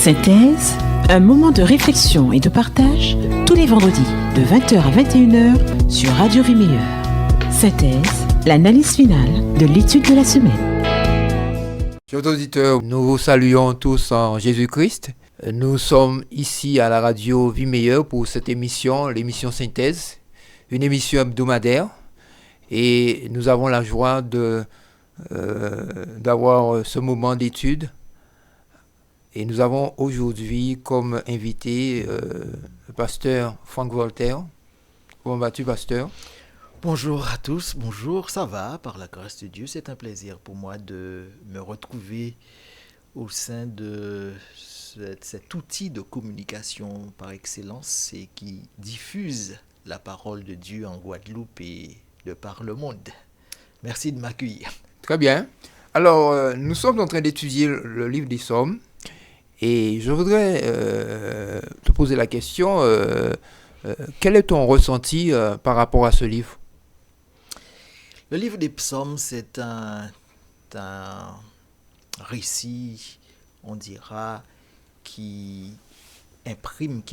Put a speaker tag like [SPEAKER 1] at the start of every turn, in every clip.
[SPEAKER 1] Synthèse, un moment de réflexion et de partage tous les vendredis de 20h à 21h sur Radio Vie Meilleure. Synthèse, l'analyse finale de l'étude de la semaine.
[SPEAKER 2] Chers auditeurs, nous vous saluons tous en Jésus-Christ. Nous sommes ici à la Radio Vie Meilleure pour cette émission, l'émission Synthèse, une émission hebdomadaire. Et nous avons la joie d'avoir ce moment d'étude. Et nous avons aujourd'hui comme invité le pasteur Franck Voltaire. Comment vas-tu, pasteur?
[SPEAKER 3] Bonjour à tous, bonjour, ça va, par la grâce de Dieu. C'est un plaisir pour moi de me retrouver au sein de cet outil de communication par excellence et qui diffuse la parole de Dieu en Guadeloupe et de par le monde. Merci de m'accueillir.
[SPEAKER 2] Très bien. Alors, nous sommes en train d'étudier le livre des Psaumes. Et je voudrais te poser la question, quel est ton ressenti par rapport à ce livre?
[SPEAKER 3] Le livre des Psaumes, c'est un récit, on dira, qui a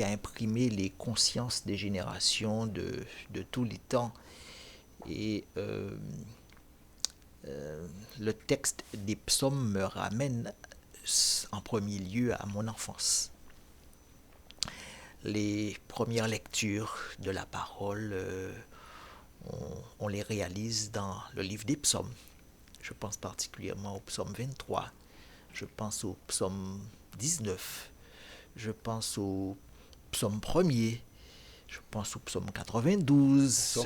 [SPEAKER 3] imprimé les consciences des générations de tous les temps. Et le texte des Psaumes me ramène en premier lieu à mon enfance. Les premières lectures de la parole, on les réalise dans le livre des psaumes. Je pense particulièrement au psaume 23, je pense au psaume 19, je pense au psaume 1er, je pense au psaume 92,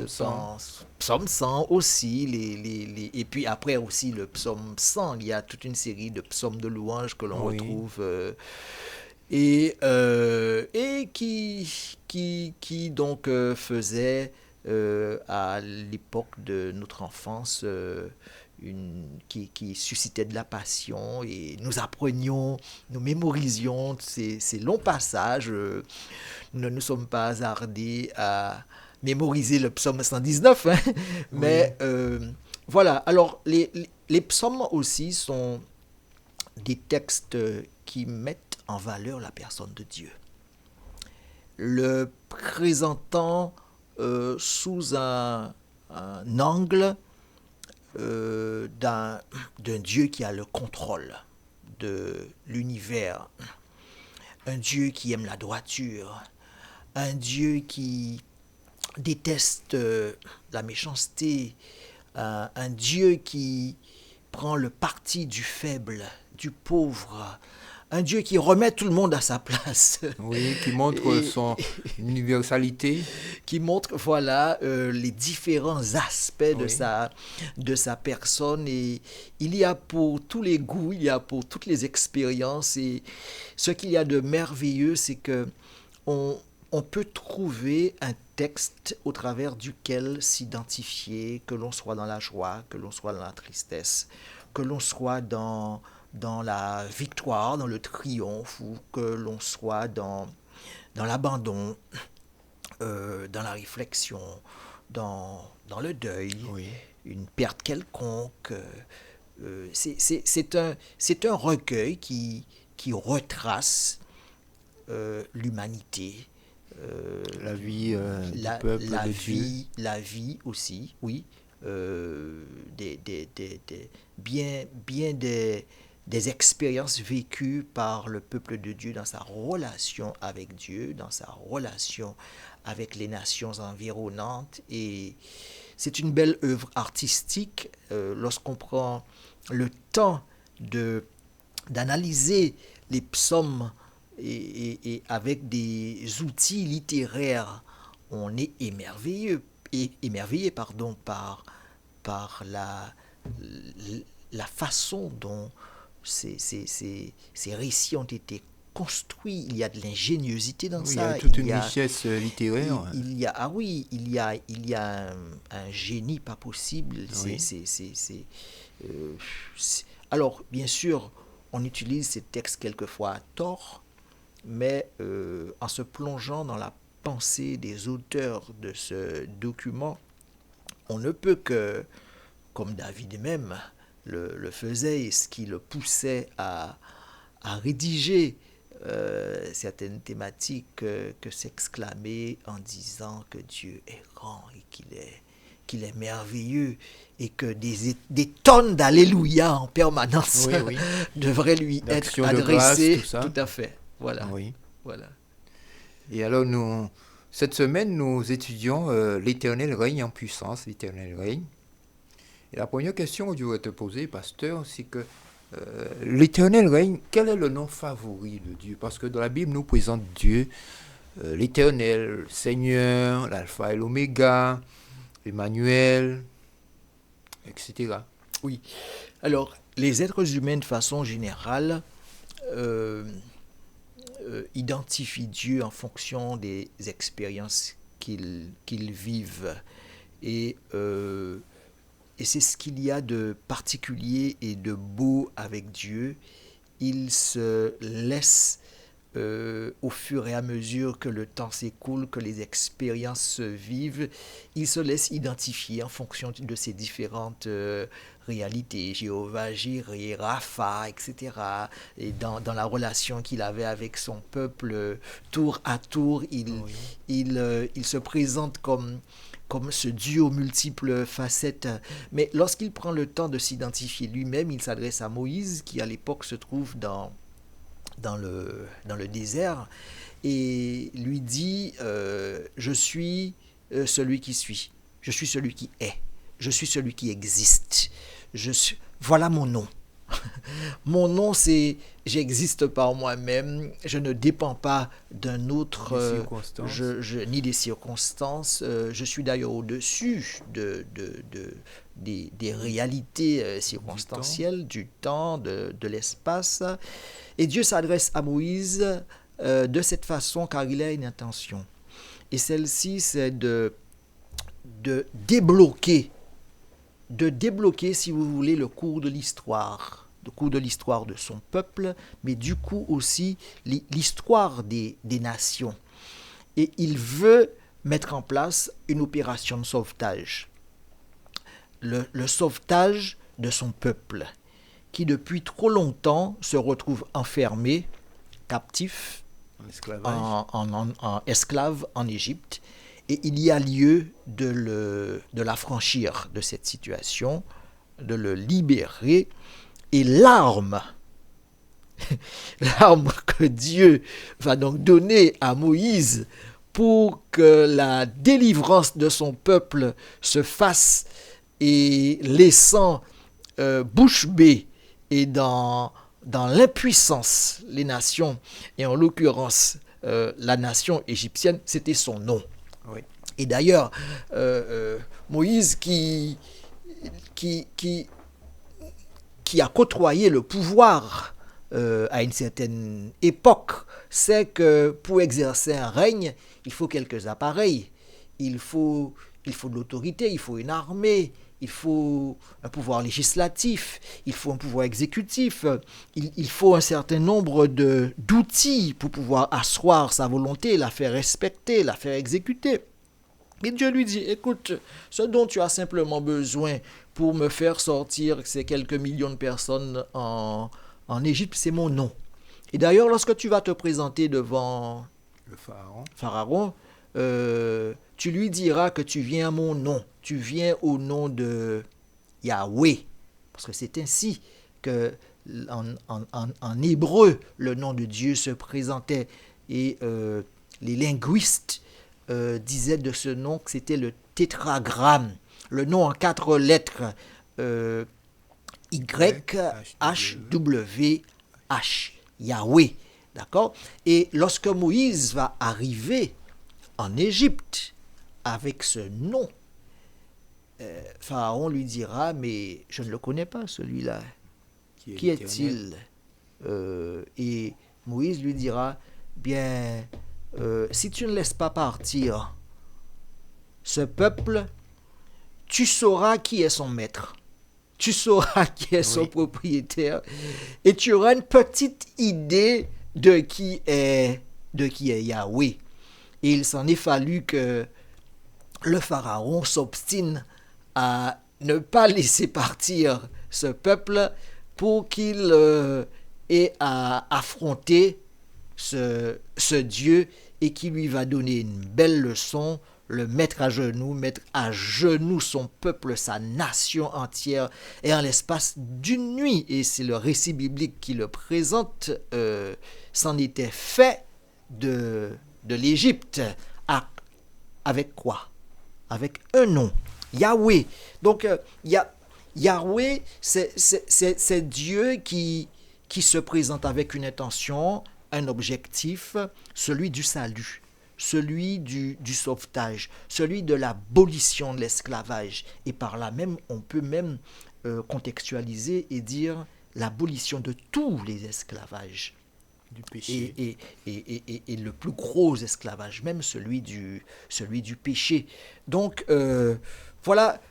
[SPEAKER 3] psaume 100 aussi, et puis après aussi le psaume 100, il y a toute une série de psaumes de louanges que l'on retrouve et qui donc faisait à l'époque de notre enfance qui suscitait de la passion, et nous mémorisions ces longs passages. Nous ne nous sommes pas hasardés à mémoriser le psaume 119, hein, mais voilà. Alors, les psaumes aussi sont des textes qui mettent en valeur la personne de Dieu, le présentant sous un angle d'un Dieu qui a le contrôle de l'univers, un Dieu qui aime la droiture, un Dieu qui déteste la méchanceté, un Dieu qui prend le parti du faible, du pauvre, un Dieu qui remet tout le monde à sa place.
[SPEAKER 2] Oui, qui montre son universalité.
[SPEAKER 3] Qui montre, voilà, les différents aspects de sa personne. Et il y a pour tous les goûts, il y a pour toutes les expériences. Et ce qu'il y a de merveilleux, c'est que on peut trouver un texte au travers duquel s'identifier, que l'on soit dans la joie, que l'on soit dans la tristesse, que l'on soit dans la victoire, dans le triomphe, ou que l'on soit dans l'abandon, dans la réflexion, dans le deuil, une perte quelconque. C'est un recueil qui retrace l'humanité,
[SPEAKER 2] la vie du peuple de Dieu.
[SPEAKER 3] La vie aussi, oui. Bien des expériences vécues par le peuple de Dieu dans sa relation avec Dieu, dans sa relation avec les nations environnantes. Et c'est une belle œuvre artistique lorsqu'on prend le temps d'analyser les psaumes et avec des outils littéraires. On est émerveillé par la façon dont ces récits ont été construits. Il y a de l'ingéniosité dans ça.
[SPEAKER 2] Il y a toute une richesse littéraire.
[SPEAKER 3] Il y a un génie pas possible. Alors, bien sûr, on utilise ces textes quelquefois à tort, mais en se plongeant dans la pensée des auteurs de ce document, on ne peut que, comme David même le faisait, et ce qui le poussait à rédiger certaines thématiques que s'exclamer en disant que Dieu est grand et qu'il est merveilleux et que des tonnes d'alléluia en permanence devraient lui être adressées. Tout à fait. Voilà.
[SPEAKER 2] Oui.
[SPEAKER 3] Voilà.
[SPEAKER 2] Et alors, cette semaine, nous étudions l'Éternel règne en puissance, l'Éternel règne. Et la première question que je voudrais te poser, pasteur, c'est que l'Éternel règne, quel est le nom favori de Dieu? Parce que dans la Bible, nous présente Dieu, l'Éternel, le Seigneur, l'Alpha et l'Oméga, Emmanuel, etc.
[SPEAKER 3] Oui. Alors, les êtres humains, de façon générale, identifient Dieu en fonction des expériences qu'ils vivent. Et c'est ce qu'il y a de particulier et de beau avec Dieu. Il se laisse, au fur et à mesure que le temps s'écoule, que les expériences se vivent, il se laisse identifier en fonction de ces différentes réalités. Jéhovah, Jireh, Rapha, etc. Et dans la relation qu'il avait avec son peuple, tour à tour, il se présente comme ce Dieu aux multiples facettes. Mais lorsqu'il prend le temps de s'identifier lui-même, il s'adresse à Moïse, qui à l'époque se trouve dans le désert, et lui dit je suis celui qui suis, je suis celui qui est, je suis celui qui existe, voilà mon nom. Mon nom, c'est j'existe par moi-même, je ne dépends pas d'un autre, ni des circonstances. Je suis d'ailleurs au-dessus des réalités circonstancielles, du temps, de l'espace. Et Dieu s'adresse à Moïse de cette façon car il a une intention. Et celle-ci, c'est de débloquer, si vous voulez, le cours de l'histoire de son peuple, mais du coup aussi l'histoire des nations. Et il veut mettre en place une opération de sauvetage. Le sauvetage de son peuple, qui depuis trop longtemps se retrouve enfermé, captif, en esclave en Égypte. Et il y a lieu de l'affranchir de cette situation, de le libérer. Et l'arme que Dieu va donc donner à Moïse pour que la délivrance de son peuple se fasse, et laissant bouche bée et dans l'impuissance les nations, et en l'occurrence la nation égyptienne, c'était son nom.
[SPEAKER 2] Oui.
[SPEAKER 3] Et d'ailleurs, Moïse qui a côtoyé le pouvoir à une certaine époque, sait que pour exercer un règne, il faut quelques appareils. Il faut de l'autorité, il faut une armée, il faut un pouvoir législatif, il faut un pouvoir exécutif, il faut un certain nombre d'outils pour pouvoir asseoir sa volonté, la faire respecter, la faire exécuter. Et Dieu lui dit, écoute, ce dont tu as simplement besoin pour me faire sortir ces quelques millions de personnes en Égypte, c'est mon nom. Et d'ailleurs, lorsque tu vas te présenter devant
[SPEAKER 2] le
[SPEAKER 3] Pharaon, tu lui diras que tu viens à mon nom, tu viens au nom de Yahweh, parce que c'est ainsi que en hébreu, le nom de Dieu se présentait, et les linguistes disaient de ce nom que c'était le tétragramme, le nom en 4 lettres, YHWH, Yahweh, d'accord? Et lorsque Moïse va arriver en Égypte avec ce nom, Pharaon lui dira, mais je ne le connais pas celui-là, qui est-il? Et Moïse lui dira, bien, si tu ne laisses pas partir ce peuple, tu sauras qui est son maître, tu sauras qui est son propriétaire, et tu auras une petite idée de qui est Yahweh. Et il s'en est fallu que le Pharaon s'obstine à ne pas laisser partir ce peuple pour qu'il ait à affronter ce Dieu et qui lui va donner une belle leçon, le mettre à genoux son peuple, sa nation entière, et en l'espace d'une nuit. Et c'est le récit biblique qui le présente, c'en était fait de l'Égypte. Avec quoi? Avec un nom, Yahweh. Donc, Yahweh, c'est Dieu qui se présente avec une intention, un objectif, celui du salut, celui du sauvetage, celui de l'abolition de l'esclavage. Et par là même, on peut même contextualiser et dire l'abolition de tous les esclavages.
[SPEAKER 2] Du péché.
[SPEAKER 3] Et le plus gros esclavage, même celui du péché. Donc, voilà,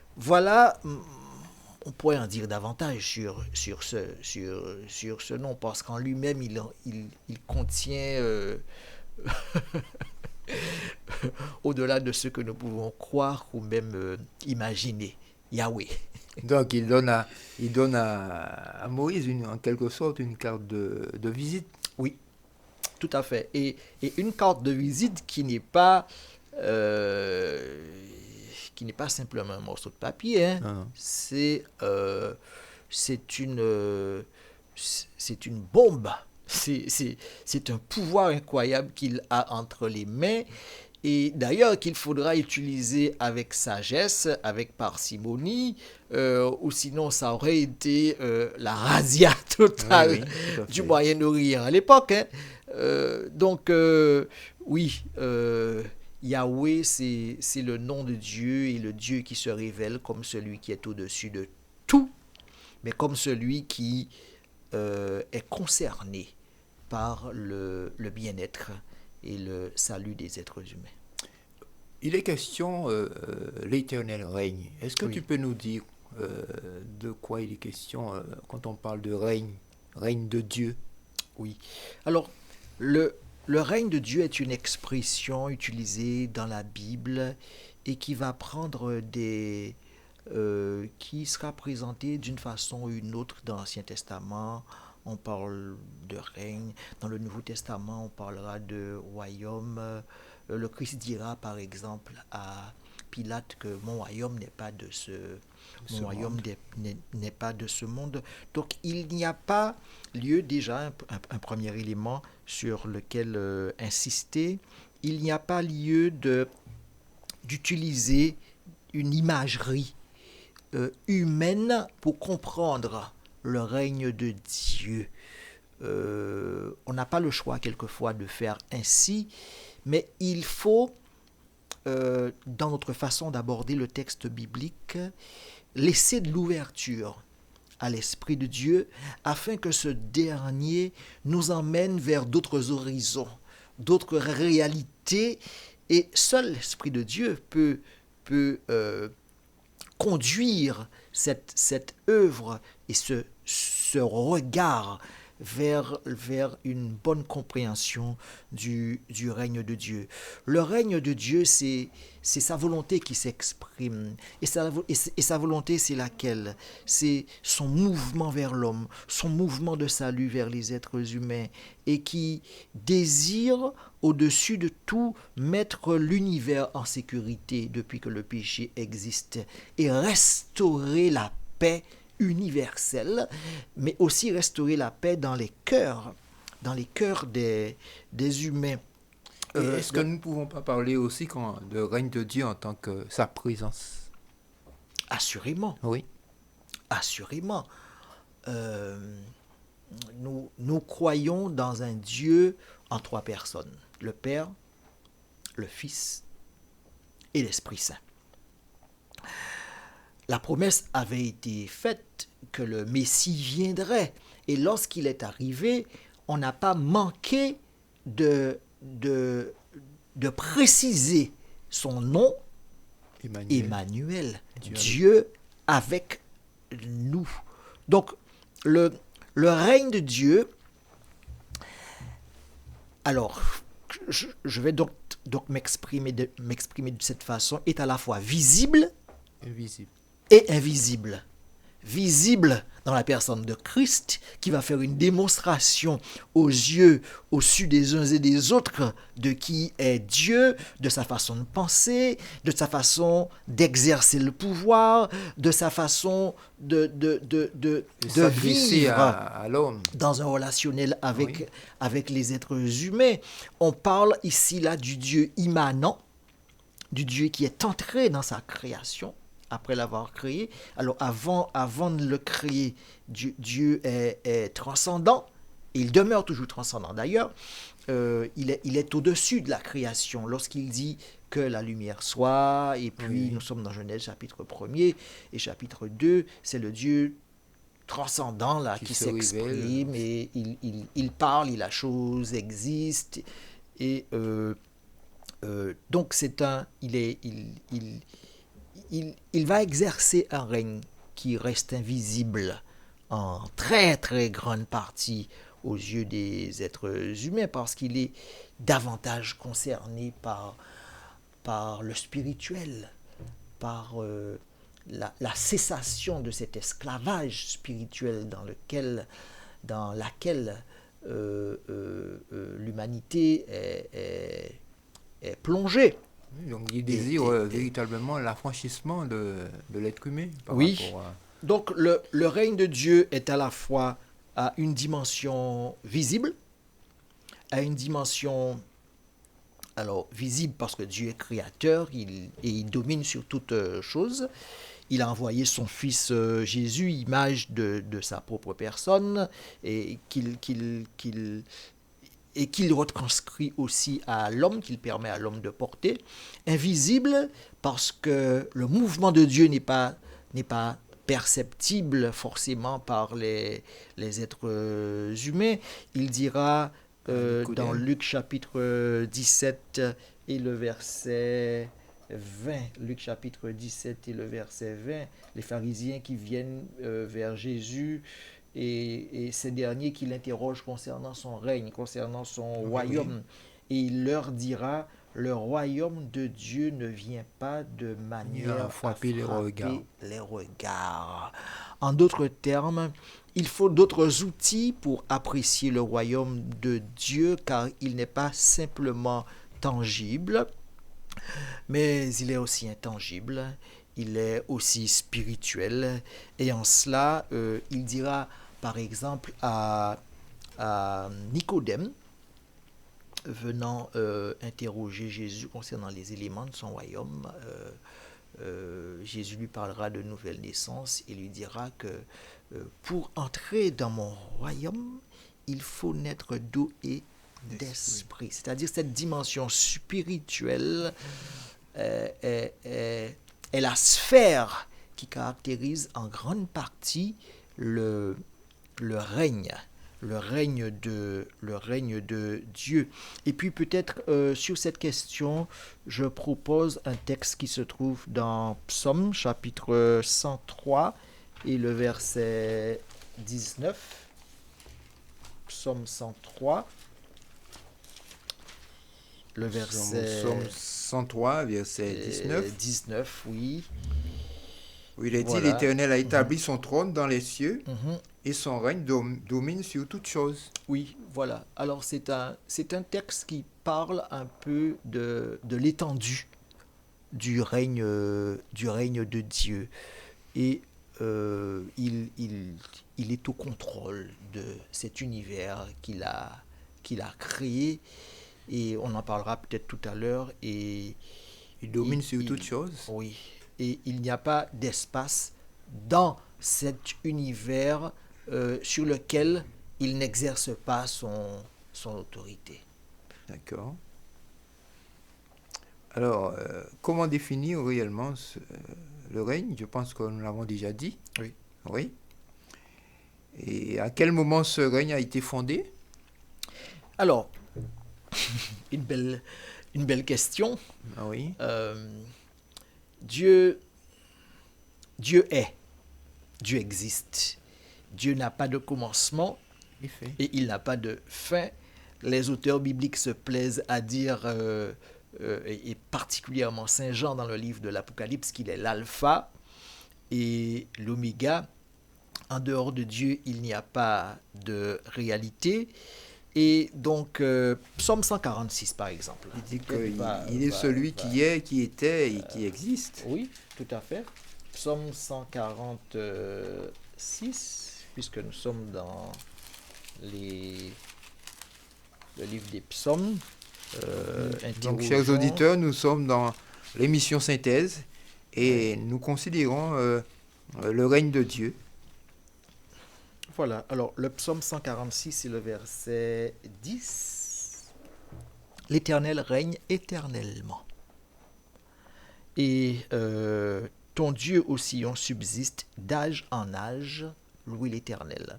[SPEAKER 3] on pourrait en dire davantage sur ce nom, parce qu'en lui-même, il contient, au-delà de ce que nous pouvons croire ou même imaginer, Yahweh.
[SPEAKER 2] Donc, il donne à Moïse, en quelque sorte, une carte de visite.
[SPEAKER 3] Oui, tout à fait. Et une carte de visite qui n'est pas simplement un morceau de papier. Hein.
[SPEAKER 2] Non.
[SPEAKER 3] C'est une bombe. C'est un pouvoir incroyable qu'il a entre les mains. Et d'ailleurs qu'il faudra utiliser avec sagesse, avec parcimonie, ou sinon ça aurait été la razzia totale du Moyen-Orient à l'époque. Hein. Donc, Yahweh, c'est le nom de Dieu et le Dieu qui se révèle comme celui qui est au-dessus de tout, mais comme celui qui est concerné par le bien-être et le salut des êtres humains.
[SPEAKER 2] Il est question, l'éternel règne. Est-ce que tu peux nous dire de quoi il est question quand on parle de règne de Dieu?
[SPEAKER 3] Oui. Alors, le règne de Dieu est une expression utilisée dans la Bible et qui va prendre qui sera présentée d'une façon ou une autre dans l'Ancien Testament. On parle de règne. Dans le Nouveau Testament, on parlera de royaume. Le Christ dira, par exemple, à Pilate que mon royaume n'est pas de n'est pas de ce monde. Donc, il n'y a pas lieu, déjà, un premier élément sur lequel insister, il n'y a pas lieu d'utiliser une imagerie humaine pour comprendre le règne de Dieu. On n'a pas le choix quelquefois de faire ainsi, mais il faut, dans notre façon d'aborder le texte biblique, laisser de l'ouverture à l'Esprit de Dieu afin que ce dernier nous emmène vers d'autres horizons, d'autres réalités, et seul l'Esprit de Dieu peut conduire cette œuvre et ce regard vers une bonne compréhension du règne de Dieu. Le règne de Dieu, c'est sa volonté qui s'exprime. Et sa volonté, c'est laquelle? C'est son mouvement vers l'homme, son mouvement de salut vers les êtres humains, et qui désire, au-dessus de tout, mettre l'univers en sécurité depuis que le péché existe, et restaurer la paix universelle, mais aussi restaurer la paix dans les cœurs des humains.
[SPEAKER 2] Est-ce que nous ne pouvons pas parler aussi de règne de Dieu en tant que sa présence?
[SPEAKER 3] Assurément.
[SPEAKER 2] Oui.
[SPEAKER 3] Assurément. Nous croyons dans un Dieu en trois personnes: le Père, le Fils et l'Esprit Saint. La promesse avait été faite que le Messie viendrait. Et lorsqu'il est arrivé, on n'a pas manqué de préciser son nom, Emmanuel, Dieu avec nous. Donc, le règne de Dieu, alors, je vais donc m'exprimer de cette façon, est à la fois visible
[SPEAKER 2] Invisible.
[SPEAKER 3] et invisible. visible dans la personne de Christ, qui va faire une démonstration aux yeux, au su des uns et des autres de qui est Dieu, de sa façon de penser, de sa façon d'exercer le pouvoir, de sa façon de
[SPEAKER 2] s'adresser
[SPEAKER 3] vivre
[SPEAKER 2] à l'homme.
[SPEAKER 3] dans un relationnel avec les êtres humains. On parle ici là du Dieu immanent, du Dieu qui est entré dans sa création après l'avoir créé. Alors avant de le créer, Dieu est transcendant, et il demeure toujours transcendant. D'ailleurs, il est au-dessus de la création lorsqu'il dit que la lumière soit, et puis nous sommes dans Genèse chapitre 1er et chapitre 2, c'est le Dieu transcendant là qui s'exprime, et il parle, et la chose existe, et donc il va exercer un règne qui reste invisible en très très grande partie aux yeux des êtres humains, parce qu'il est davantage concerné par le spirituel, par la cessation de cet esclavage spirituel dans laquelle l'humanité est plongée.
[SPEAKER 2] Donc il désire véritablement l'affranchissement de l'être humain.
[SPEAKER 3] Donc le règne de Dieu est à la fois à une dimension visible, à une dimension visible parce que Dieu est créateur, et il domine sur toute chose. Il a envoyé son fils Jésus, image de sa propre personne, et qu'il retranscrit aussi à l'homme, qu'il permet à l'homme de porter. Invisible, parce que le mouvement de Dieu n'est pas perceptible forcément par les êtres humains. Il dira dans Luc chapitre 17 et le verset 20, Luc chapitre 17 et le verset 20, les pharisiens qui viennent vers Jésus, et ces derniers qui l'interrogent concernant son règne, concernant son royaume. Et il leur dira, le royaume de Dieu ne vient pas de manière à frapper les regards. En d'autres termes, il faut d'autres outils pour apprécier le royaume de Dieu, car il n'est pas simplement tangible, mais il est aussi intangible, il est aussi spirituel. Et en cela, il dira par exemple à Nicodème, venant interroger Jésus concernant les éléments de son royaume, Jésus lui parlera de nouvelle naissance et lui dira que pour entrer dans mon royaume, il faut naître d'eau et d'esprit. C'est-à-dire cette dimension spirituelle est la sphère qui caractérise en grande partie le règne de Dieu. Et puis peut-être sur cette question, je propose un texte qui se trouve dans Psaume chapitre 103 et le verset 19. Psaume 103. Le verset...
[SPEAKER 2] Psaume 103, verset 19.
[SPEAKER 3] 19, oui.
[SPEAKER 2] Où il est dit, l'Éternel a établi son trône dans les cieux, et son règne domine sur toutes choses.
[SPEAKER 3] Oui, voilà. Alors c'est un texte qui parle un peu de l'étendue du règne de Dieu. Et il est au contrôle de cet univers qu'il a créé. Et on en parlera peut-être tout à l'heure. Et
[SPEAKER 2] il domine sur toutes choses.
[SPEAKER 3] Oui. Et il n'y a pas d'espace dans cet univers sur lequel il n'exerce pas son autorité.
[SPEAKER 2] D'accord. Alors, comment définir réellement le règne? Je pense que nous l'avons déjà dit.
[SPEAKER 3] Oui.
[SPEAKER 2] Oui. Et à quel moment ce règne a été fondé?
[SPEAKER 3] Alors, une belle question.
[SPEAKER 2] Ah oui.
[SPEAKER 3] Dieu est. Dieu existe. Dieu n'a pas de commencement et il n'a pas de fin. Les auteurs bibliques se plaisent à dire, et particulièrement Saint Jean dans le livre de l'Apocalypse, qu'il est l'alpha et l'oméga, En dehors de Dieu, il n'y a pas de réalité. Et donc, Psaume 146, par exemple.
[SPEAKER 2] Il dit qu'il est celui qui est, qui était et qui existe.
[SPEAKER 3] Oui, tout à fait. Psaume 146, puisque nous sommes dans le livre des psaumes.
[SPEAKER 2] Donc, chers auditeurs, nous sommes dans l'émission Synthèse et nous considérons le règne de Dieu.
[SPEAKER 3] Voilà, alors le psaume 146, c'est le verset 10. L'Éternel règne éternellement. Et ton Dieu au Sion subsiste d'âge en âge, louez l'Éternel.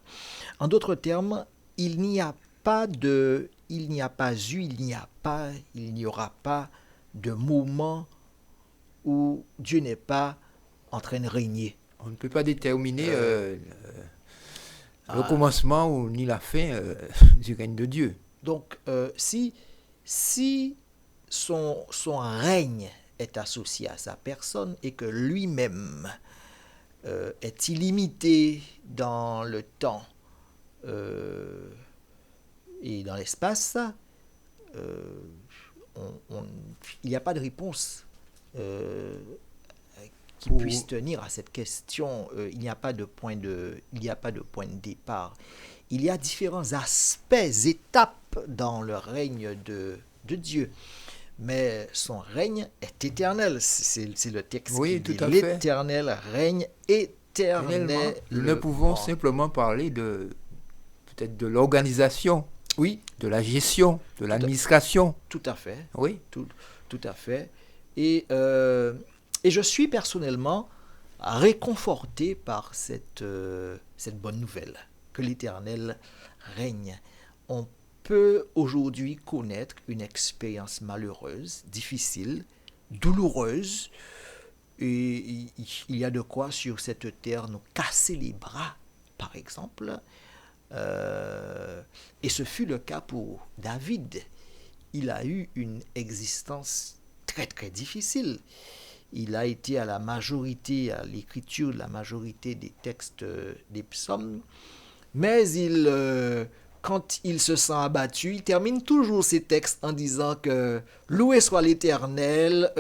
[SPEAKER 3] En d'autres termes, il n'y aura pas de moment où Dieu n'est pas en train de régner.
[SPEAKER 2] On ne peut pas déterminer le commencement ou ni la fin du règne de Dieu.
[SPEAKER 3] Donc, si son règne est associé à sa personne et que lui-même est illimité dans le temps et dans l'espace, il n'y a pas de réponse qui puisse tenir à cette question. Il n'y a pas de point de départ. Il y a différents aspects, étapes dans le règne de Dieu. Mais son règne est éternel. C'est le texte
[SPEAKER 2] qui
[SPEAKER 3] dit. L'Éternel règne éternellement.
[SPEAKER 2] Nous ne pouvons simplement parler peut-être de l'organisation,
[SPEAKER 3] oui,
[SPEAKER 2] de la gestion, de l'administration.
[SPEAKER 3] Tout à fait.
[SPEAKER 2] Oui.
[SPEAKER 3] Tout à fait. Et je suis personnellement réconforté par cette bonne nouvelle, que l'Éternel règne. On peut aujourd'hui connaître une expérience malheureuse, difficile, douloureuse, et il y a de quoi sur cette terre nous casser les bras, par exemple. Et ce fut le cas pour David. Il a eu une existence très très difficile. Il a été à l'écriture de la majorité des textes des psaumes, mais quand il se sent abattu, il termine toujours ses textes en disant que loué soit l'Éternel,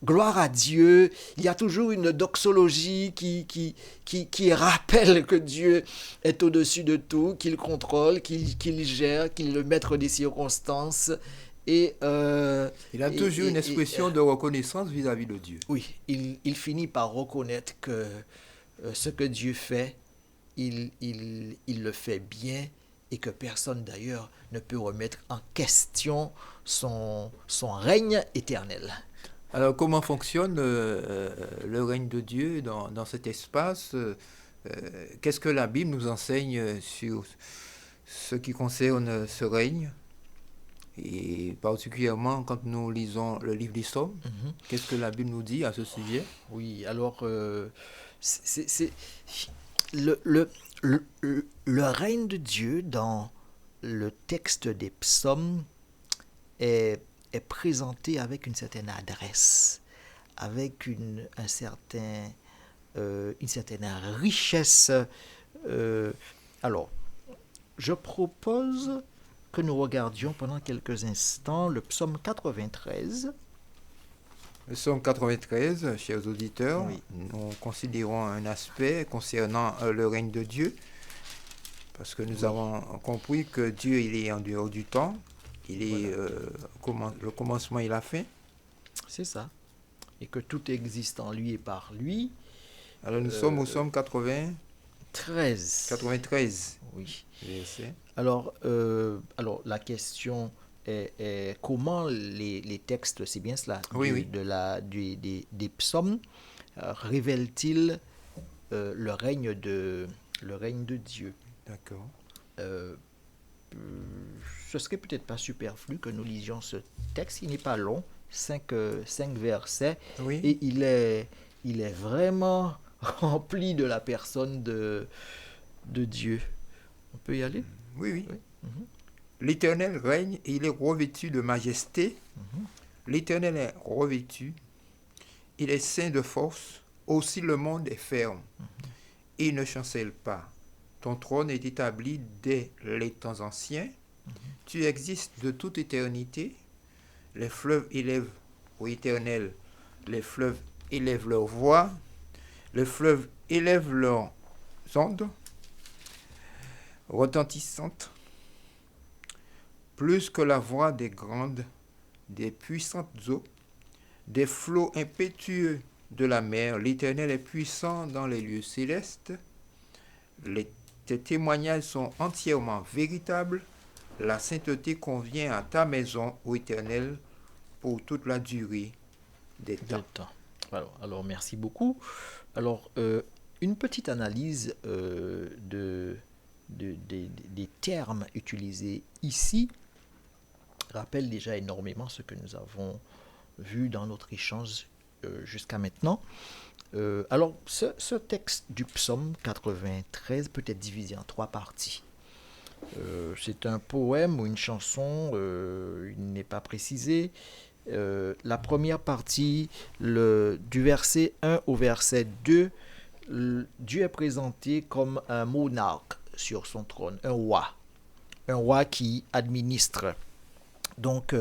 [SPEAKER 3] gloire à Dieu. Il y a toujours une doxologie qui rappelle que Dieu est au-dessus de tout, qu'il contrôle, qu'il gère, qu'il est le maître des circonstances. Et,
[SPEAKER 2] il a toujours une expression de reconnaissance vis-à-vis de Dieu.
[SPEAKER 3] Oui, il finit par reconnaître que ce que Dieu fait, il le fait bien et que personne d'ailleurs ne peut remettre en question son règne éternel.
[SPEAKER 2] Alors comment fonctionne le règne de Dieu dans cet espace Qu'est-ce que la Bible nous enseigne sur ce qui concerne ce règne? Et particulièrement quand nous lisons le livre des Psaumes, qu'est-ce que la Bible nous dit à ce sujet?
[SPEAKER 3] Oui, alors c'est le règne de Dieu dans le texte des psaumes est présenté avec une certaine adresse, avec une certaine richesse. Alors, je propose que nous regardions pendant quelques instants le psaume 93.
[SPEAKER 2] Le psaume 93, chers auditeurs,
[SPEAKER 3] oui.
[SPEAKER 2] Nous considérons un aspect concernant le règne de Dieu, parce que nous avons compris que Dieu, il est en dehors du temps, il est le commencement et la fin.
[SPEAKER 3] C'est ça. Et que tout existe en lui et par lui.
[SPEAKER 2] Alors nous sommes au psaume 93. 93.
[SPEAKER 3] Oui.
[SPEAKER 2] Verset.
[SPEAKER 3] Alors la question est comment les textes, c'est bien cela, des psaumes, révèlent-ils le règne de Dieu.
[SPEAKER 2] D'accord.
[SPEAKER 3] Ce serait peut-être pas superflu que nous lisions ce texte. Il n'est pas long, 5 versets,
[SPEAKER 2] oui.
[SPEAKER 3] Et il est vraiment rempli de la personne de Dieu. On peut y aller?
[SPEAKER 2] Oui. L'Éternel règne et il est revêtu de majesté. L'Éternel est revêtu. Il est saint de force. Aussi le monde est ferme. et ne chancelle pas. Ton trône est établi dès les temps anciens. Tu existes de toute éternité. Les fleuves élèvent, ô Éternel, les fleuves élèvent leur voix. Les fleuves élèvent leurs ondes retentissantes, plus que la voix des grandes, des puissantes eaux, des flots impétueux de la mer. L'Éternel est puissant dans les lieux célestes. Tes témoignages sont entièrement véritables. La sainteté convient à ta maison, ô Éternel, pour toute la durée des temps.
[SPEAKER 3] Alors, merci beaucoup. Alors, une petite analyse des termes utilisés ici rappelle déjà énormément ce que nous avons vu dans notre échange jusqu'à maintenant. Alors, ce texte du psaume 93 peut être divisé en 3 parties. C'est un poème ou une chanson, il n'est pas précisé. La première partie, du verset 1 au verset 2, Dieu est présenté comme un monarque sur son trône, un roi qui administre. Donc,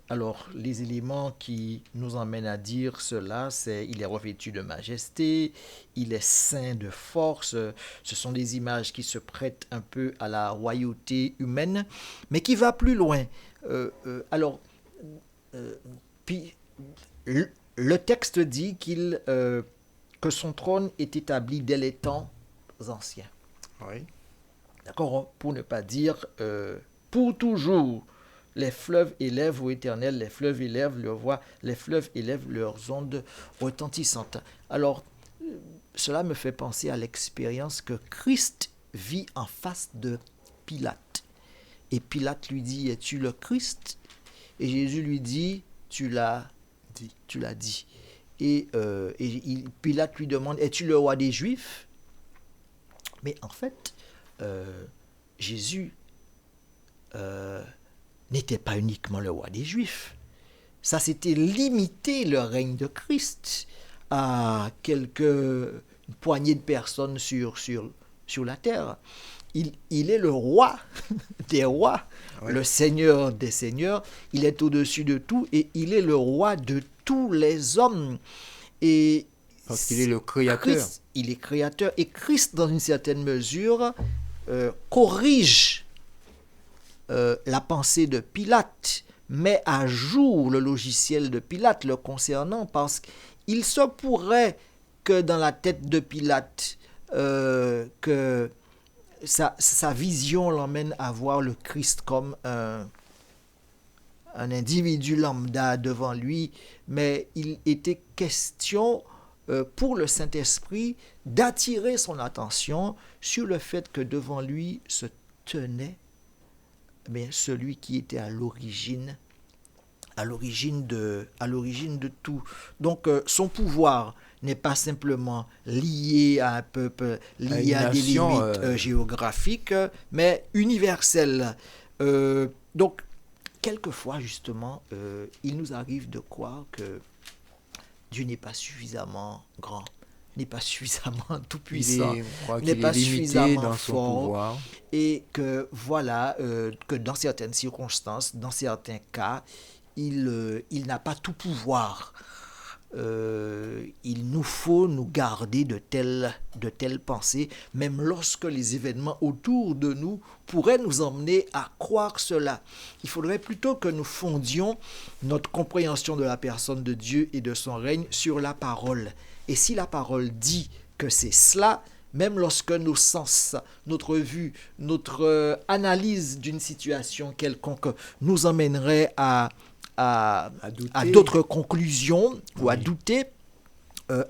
[SPEAKER 3] alors, les éléments qui nous emmènent à dire cela, c'est il est revêtu de majesté, il est ceint de force. Ce sont des images qui se prêtent un peu à la royauté humaine, mais qui va plus loin. Puis, le texte dit que son trône est établi dès les temps anciens.
[SPEAKER 2] Oui.
[SPEAKER 3] D'accord, pour ne pas dire pour toujours. Les fleuves élèvent au Éternel, les fleuves élèvent leur voix, les fleuves élèvent leurs ondes retentissantes. Alors, cela me fait penser à l'expérience que Christ vit en face de Pilate. Et Pilate lui dit, es-tu le Christ? Et Jésus lui dit, tu l'as dit. Et Pilate lui demande, es-tu le roi des Juifs? Mais en fait, Jésus n'était pas uniquement le roi des Juifs. Ça, c'était limiter le règne de Christ à une poignée de personnes sur la terre. Il est le roi des rois, oui. Le Seigneur des seigneurs. Il est au-dessus de tout et il est le roi de tous les hommes. Et
[SPEAKER 2] parce qu'il est le créateur.
[SPEAKER 3] Christ, il est créateur. Et Christ, dans une certaine mesure, corrige la pensée de Pilate, met à jour le logiciel de Pilate le concernant, parce qu'il se pourrait que dans la tête de Pilate, que sa vision l'emmène à voir le Christ comme un individu lambda devant lui, mais il était question pour le Saint-Esprit d'attirer son attention sur le fait que devant lui se tenait celui qui était à l'origine de tout. Donc son pouvoir n'est pas simplement lié à un peuple, lié à des limites géographiques, mais universel. Donc quelquefois justement, il nous arrive de croire que Dieu n'est pas suffisamment grand, n'est pas suffisamment tout-puissant, n'est pas suffisamment fort, et que voilà, que dans certaines circonstances, dans certains cas, il n'a pas tout pouvoir. Il nous faut nous garder de telles pensées, même lorsque les événements autour de nous pourraient nous emmener à croire cela. Il faudrait plutôt que nous fondions notre compréhension de la personne de Dieu et de son règne sur la parole. Et si la parole dit que c'est cela, même lorsque nos sens, notre vue, notre analyse d'une situation quelconque nous emmènerait à d'autres conclusions ou à douter,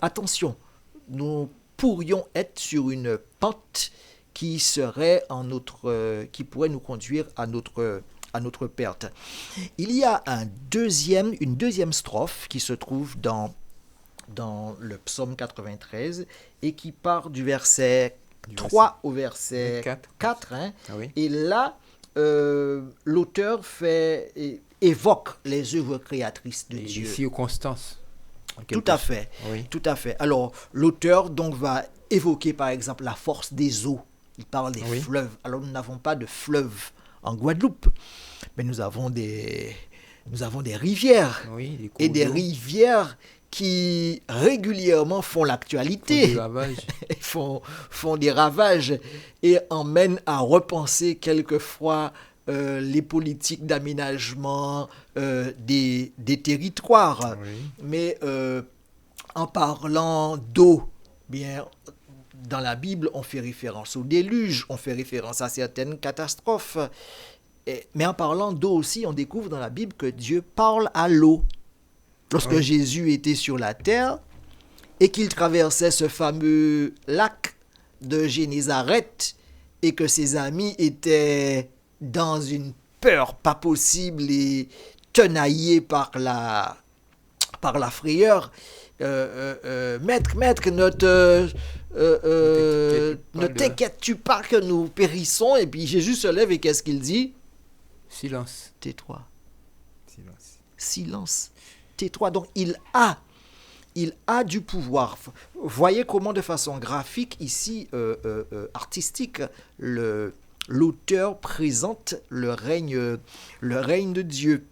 [SPEAKER 3] attention, nous pourrions être sur une pente qui pourrait nous conduire à notre perte. Il y a une deuxième strophe qui se trouve dans le psaume 93 et qui part du verset 3 au verset 4. Hein. Ah oui. Et là, l'auteur évoque les œuvres créatrices de Dieu.
[SPEAKER 2] Les circonstances.
[SPEAKER 3] Tout à fait. Oui. Tout à fait. Alors, l'auteur donc va évoquer par exemple la force des eaux. Il parle des
[SPEAKER 2] Oui.
[SPEAKER 3] fleuves. Alors nous n'avons pas de fleuves en Guadeloupe, mais nous avons des rivières
[SPEAKER 2] Oui, des
[SPEAKER 3] et
[SPEAKER 2] cours
[SPEAKER 3] des
[SPEAKER 2] d'eau,
[SPEAKER 3] rivières qui régulièrement font
[SPEAKER 2] font des
[SPEAKER 3] l'actualité,
[SPEAKER 2] ravages.
[SPEAKER 3] font des ravages et emmènent à repenser quelquefois les politiques d'aménagement des territoires.
[SPEAKER 2] Oui.
[SPEAKER 3] Mais en parlant d'eau, bien, dans la Bible, on fait référence au déluge, on fait référence à certaines catastrophes. Mais en parlant d'eau aussi, on découvre dans la Bible que Dieu parle à l'eau. Lorsque
[SPEAKER 2] Oui.
[SPEAKER 3] Jésus était sur la terre et qu'il traversait ce fameux lac de Génézareth et que ses amis étaient dans une peur pas possible et tenaillés par la frayeur, maître, ne t'inquiète-tu pas que nous périssons? Et puis Jésus se lève et qu'est-ce qu'il dit?
[SPEAKER 2] Silence.
[SPEAKER 3] Tais-toi.
[SPEAKER 2] Silence.
[SPEAKER 3] Silence. Tais-toi. Donc il a du pouvoir. Voyez comment de façon graphique, ici, artistique, l'auteur présente le règne de Dieu.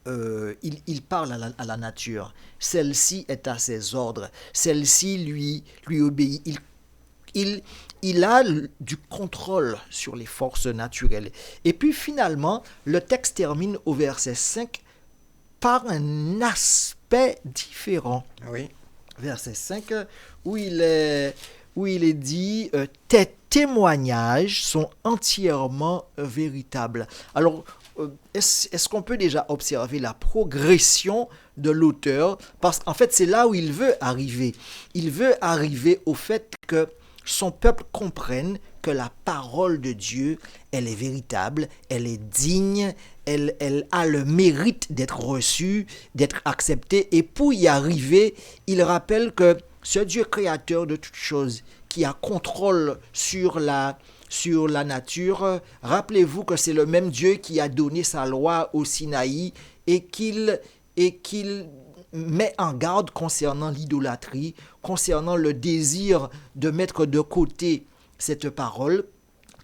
[SPEAKER 3] Il parle à la nature. Celle-ci est à ses ordres. Celle-ci lui obéit. Il a du contrôle sur les forces naturelles. Et puis finalement, le texte termine au verset 5 par un aspect différent.
[SPEAKER 2] Oui.
[SPEAKER 3] Verset 5, où il est dit tes témoignages sont entièrement véritables. Alors, est-ce qu'on peut déjà observer la progression de l'auteur? Parce qu'en fait, c'est là où il veut arriver. Il veut arriver au fait que son peuple comprenne que la parole de Dieu, elle est véritable, elle est digne, elle a le mérite d'être reçue, d'être acceptée. Et pour y arriver, il rappelle que ce Dieu créateur de toutes choses, qui a contrôle sur la nature, rappelez-vous que c'est le même Dieu qui a donné sa loi au Sinaï et qu'il met en garde concernant l'idolâtrie, concernant le désir de mettre de côté cette parole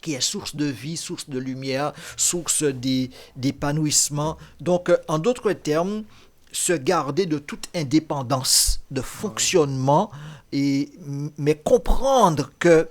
[SPEAKER 3] qui est source de vie, source de lumière, source d'épanouissement. Donc, en d'autres termes, se garder de toute indépendance de fonctionnement, mais comprendre que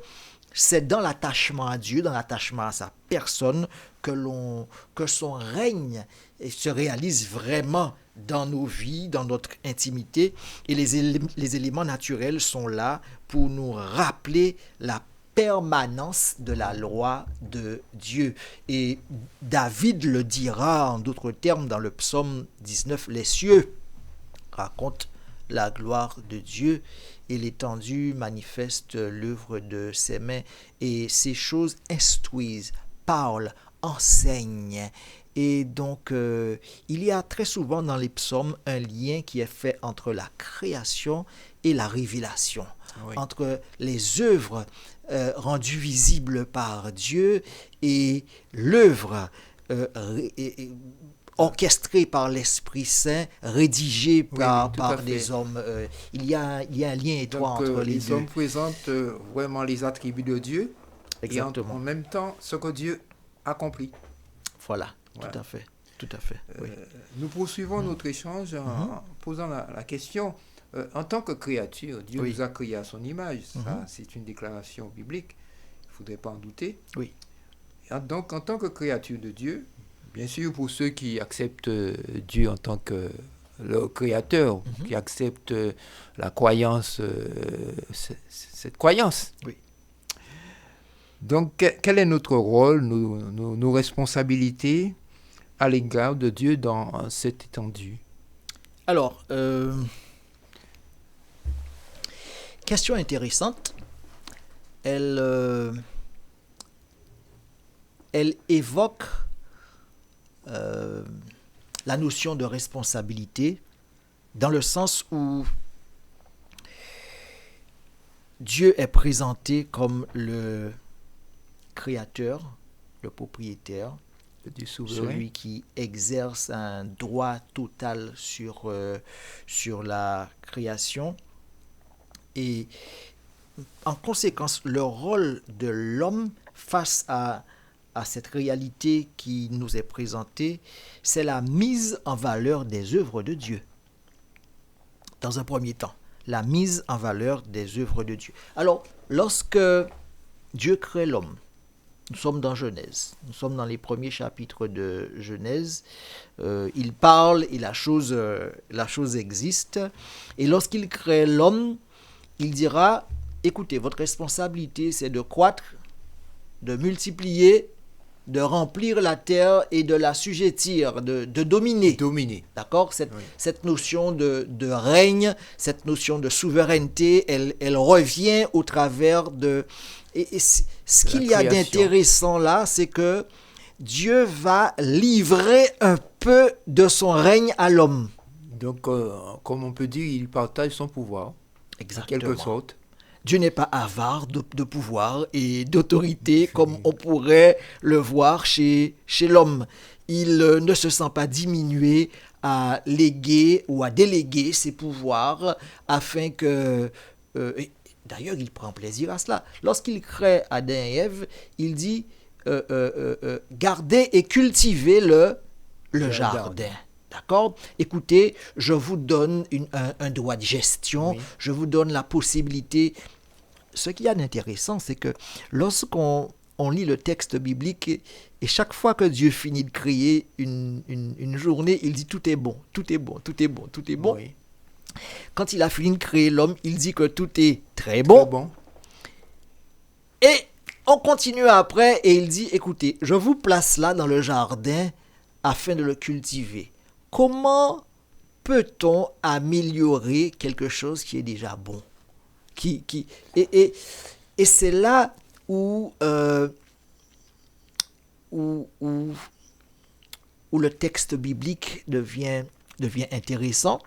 [SPEAKER 3] c'est dans l'attachement à Dieu, dans l'attachement à sa personne, que son règne se réalise vraiment dans nos vies, dans notre intimité. Et les éléments naturels sont là pour nous rappeler la permanence de la loi de Dieu. Et David le dira en d'autres termes dans le psaume 19, les cieux racontent la gloire de Dieu et l'étendue manifeste l'œuvre de ses mains. Et ces choses instruisent, parlent, enseignent. Et donc, il y a très souvent dans les psaumes un lien qui est fait entre la création et la révélation, oui, entre les œuvres rendues visibles par Dieu et l'œuvre orchestrée par l'Esprit Saint, rédigée par des hommes. Il y a un lien étroit entre les deux.
[SPEAKER 2] Les hommes présentent vraiment les attributs de Dieu.
[SPEAKER 3] Exactement.
[SPEAKER 2] Et en même temps, ce que Dieu accomplit.
[SPEAKER 3] Voilà. Tout à fait, tout à fait. Oui.
[SPEAKER 2] Nous poursuivons notre échange en posant la question, en tant que créature, Dieu nous a créés à son image. Ça, c'est une déclaration biblique, il ne faudrait pas en douter.
[SPEAKER 3] Oui.
[SPEAKER 2] Donc, en tant que créature de Dieu, bien sûr, pour ceux qui acceptent Dieu en tant que le créateur, qui acceptent la croyance, cette croyance.
[SPEAKER 3] Oui.
[SPEAKER 2] Donc, quel est notre rôle, nos responsabilités à l'égard de Dieu dans cette étendue?
[SPEAKER 3] Alors, question intéressante. Elle évoque la notion de responsabilité dans le sens où Dieu est présenté comme le créateur, le propriétaire, celui qui exerce un droit total sur la création. Et en conséquence, le rôle de l'homme face à cette réalité qui nous est présentée, c'est la mise en valeur des œuvres de Dieu. Dans un premier temps, la mise en valeur des œuvres de Dieu. Alors, lorsque Dieu crée l'homme, nous sommes dans Genèse, nous sommes dans les premiers chapitres de Genèse, il parle et la chose existe, et lorsqu'il crée l'homme, il dira, écoutez, votre responsabilité c'est de croître, de multiplier, de remplir la terre et de l'assujettir, de dominer.
[SPEAKER 2] Dominer.
[SPEAKER 3] D'accord ? Cette notion de règne, cette notion de souveraineté, elle revient au travers de... Et ce qu'il y a d'intéressant là, c'est que Dieu va livrer un peu de son règne à l'homme.
[SPEAKER 2] Donc, comme on peut dire, il partage son pouvoir.
[SPEAKER 3] Exactement.
[SPEAKER 2] En quelque sorte.
[SPEAKER 3] Dieu n'est pas avare de pouvoir et d'autorité comme on pourrait le voir chez l'homme. Il ne se sent pas diminué à léguer ou à déléguer ses pouvoirs afin que... d'ailleurs, il prend plaisir à cela. Lorsqu'il crée Adam et Ève, il dit gardez et cultivez le jardin. D'accord ? Écoutez, je vous donne un droit de gestion, je vous donne la possibilité. Ce qu'il y a d'intéressant, c'est que lorsqu'on lit le texte biblique, et chaque fois que Dieu finit de créer une journée, il dit tout est bon, tout est bon, tout est bon, tout est bon. Oui. Quand il a fini de créer l'homme, il dit que tout est très bon. Et on continue après et il dit, écoutez, je vous place là dans le jardin afin de le cultiver. Comment peut-on améliorer quelque chose qui est déjà bon ? Et c'est là où le texte biblique devient intéressant.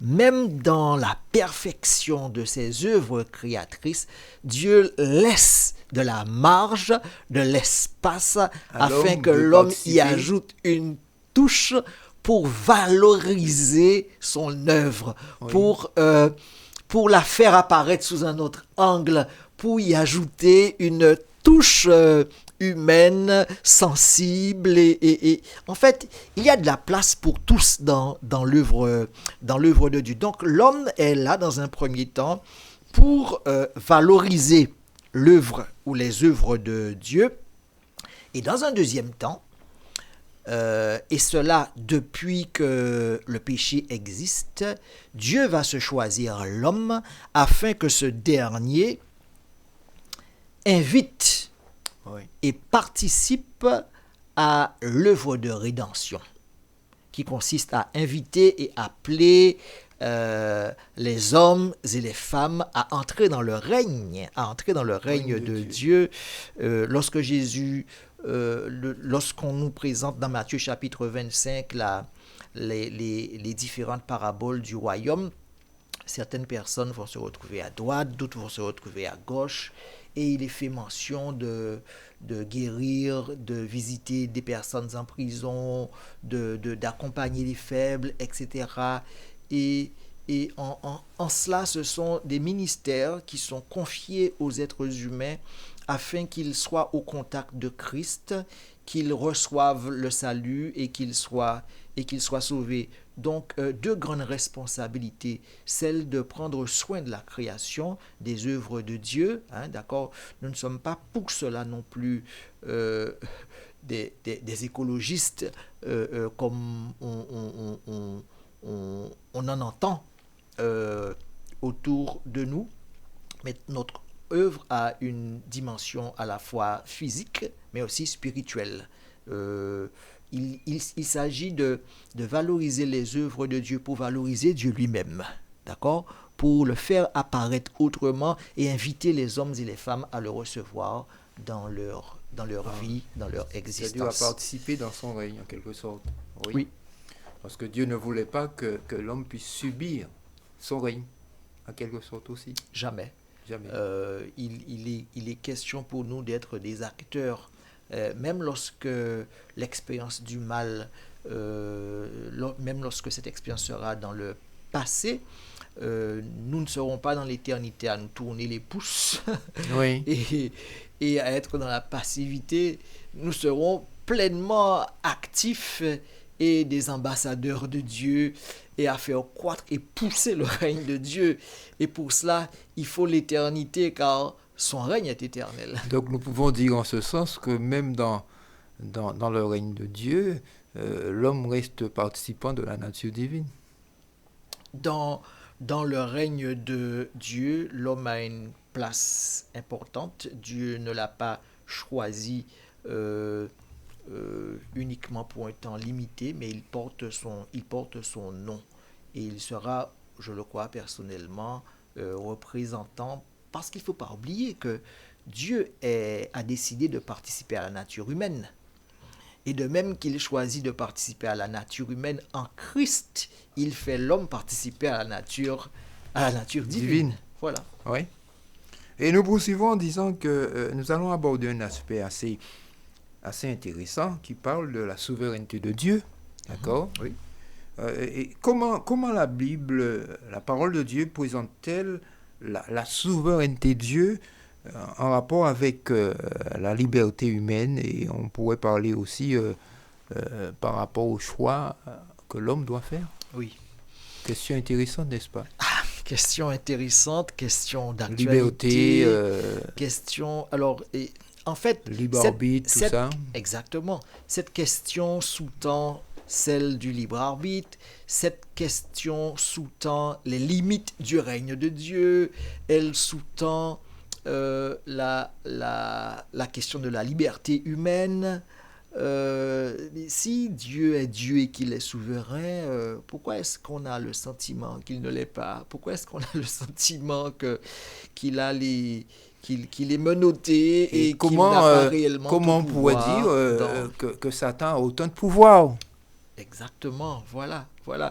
[SPEAKER 3] Même dans la perfection de ses œuvres créatrices, Dieu laisse de la marge, de l'espace, afin que l'homme y ajoute une touche pour valoriser son œuvre, pour la faire apparaître sous un autre angle, pour y ajouter une touche humaine, sensible et en fait, il y a de la place pour tous dans l'œuvre de Dieu. Donc l'homme est là dans un premier temps pour valoriser l'œuvre ou les œuvres de Dieu, et dans un deuxième temps, et cela depuis que le péché existe, Dieu va se choisir l'homme afin que ce dernier invite et participe à l'œuvre de rédemption, qui consiste à inviter et appeler les hommes et les femmes à entrer dans le règne, de Dieu. Lorsque Jésus, lorsqu'on nous présente dans Matthieu chapitre 25 les différentes paraboles du royaume, certaines personnes vont se retrouver à droite, d'autres vont se retrouver à gauche, et il est fait mention de guérir, de visiter des personnes en prison, d'accompagner les faibles, etc. Et en cela, ce sont des ministères qui sont confiés aux êtres humains afin qu'ils soient au contact de Christ, qu'ils reçoivent le salut et qu'ils soient sauvés. Donc, deux grandes responsabilités, celle de prendre soin de la création, des œuvres de Dieu, d'accord ? Nous ne sommes pas pour cela non plus des écologistes comme on en entend autour de nous, mais notre œuvre a une dimension à la fois physique, mais aussi spirituelle. Il s'agit de valoriser les œuvres de Dieu pour valoriser Dieu lui-même, d'accord ? Pour le faire apparaître autrement et inviter les hommes et les femmes à le recevoir dans leur vie, dans leur existence.
[SPEAKER 2] C'est-à-dire à participer dans son règne, en quelque sorte.
[SPEAKER 3] Oui.
[SPEAKER 2] Parce que Dieu ne voulait pas que l'homme puisse subir son règne, en quelque sorte aussi.
[SPEAKER 3] Jamais. Il est question pour nous d'être des acteurs. Même lorsque l'expérience du mal, même lorsque cette expérience sera dans le passé, nous ne serons pas dans l'éternité à nous tourner les pouces
[SPEAKER 2] Oui.
[SPEAKER 3] et à être dans la passivité. Nous serons pleinement actifs et des ambassadeurs de Dieu et à faire croître et pousser le règne de Dieu. Et pour cela, il faut l'éternité car son règne est éternel.
[SPEAKER 2] Donc nous pouvons dire en ce sens que même dans le règne de Dieu, l'homme reste participant de la nature divine.
[SPEAKER 3] Dans le règne de Dieu, l'homme a une place importante. Dieu ne l'a pas choisi uniquement pour un temps limité, mais il porte son nom. Et il sera, je le crois personnellement, représentant, parce qu'il ne faut pas oublier que Dieu a décidé de participer à la nature humaine. Et de même qu'il choisit de participer à la nature humaine en Christ, il fait l'homme participer à la nature divine. Voilà.
[SPEAKER 2] Oui. Et nous poursuivons en disant que nous allons aborder un aspect assez intéressant qui parle de la souveraineté de Dieu. D'accord ?
[SPEAKER 3] Oui.
[SPEAKER 2] Et comment la Bible, la parole de Dieu, présente-t-elle la souveraineté de Dieu en rapport avec la liberté humaine, et on pourrait parler aussi par rapport au choix que l'homme doit faire.
[SPEAKER 3] Oui.
[SPEAKER 2] Question intéressante, n'est-ce pas?
[SPEAKER 3] Question intéressante, question d'actualité.
[SPEAKER 2] Liberté,
[SPEAKER 3] question... Alors, en fait...
[SPEAKER 2] libre arbitre, tout ça.
[SPEAKER 3] Exactement. Cette question sous-tend celle du libre arbitre. Cette question sous-tend les limites du règne de Dieu. Elle sous-tend la question de la liberté humaine. Si Dieu est Dieu et qu'il est souverain, pourquoi est-ce qu'on a le sentiment qu'il ne l'est pas? Pourquoi est-ce qu'on a le sentiment qu'il est menotté et qu'il n'a pas réellement
[SPEAKER 2] comment
[SPEAKER 3] tout
[SPEAKER 2] on pourrait
[SPEAKER 3] pouvoir
[SPEAKER 2] dire que Satan a autant de pouvoir?
[SPEAKER 3] Exactement, voilà.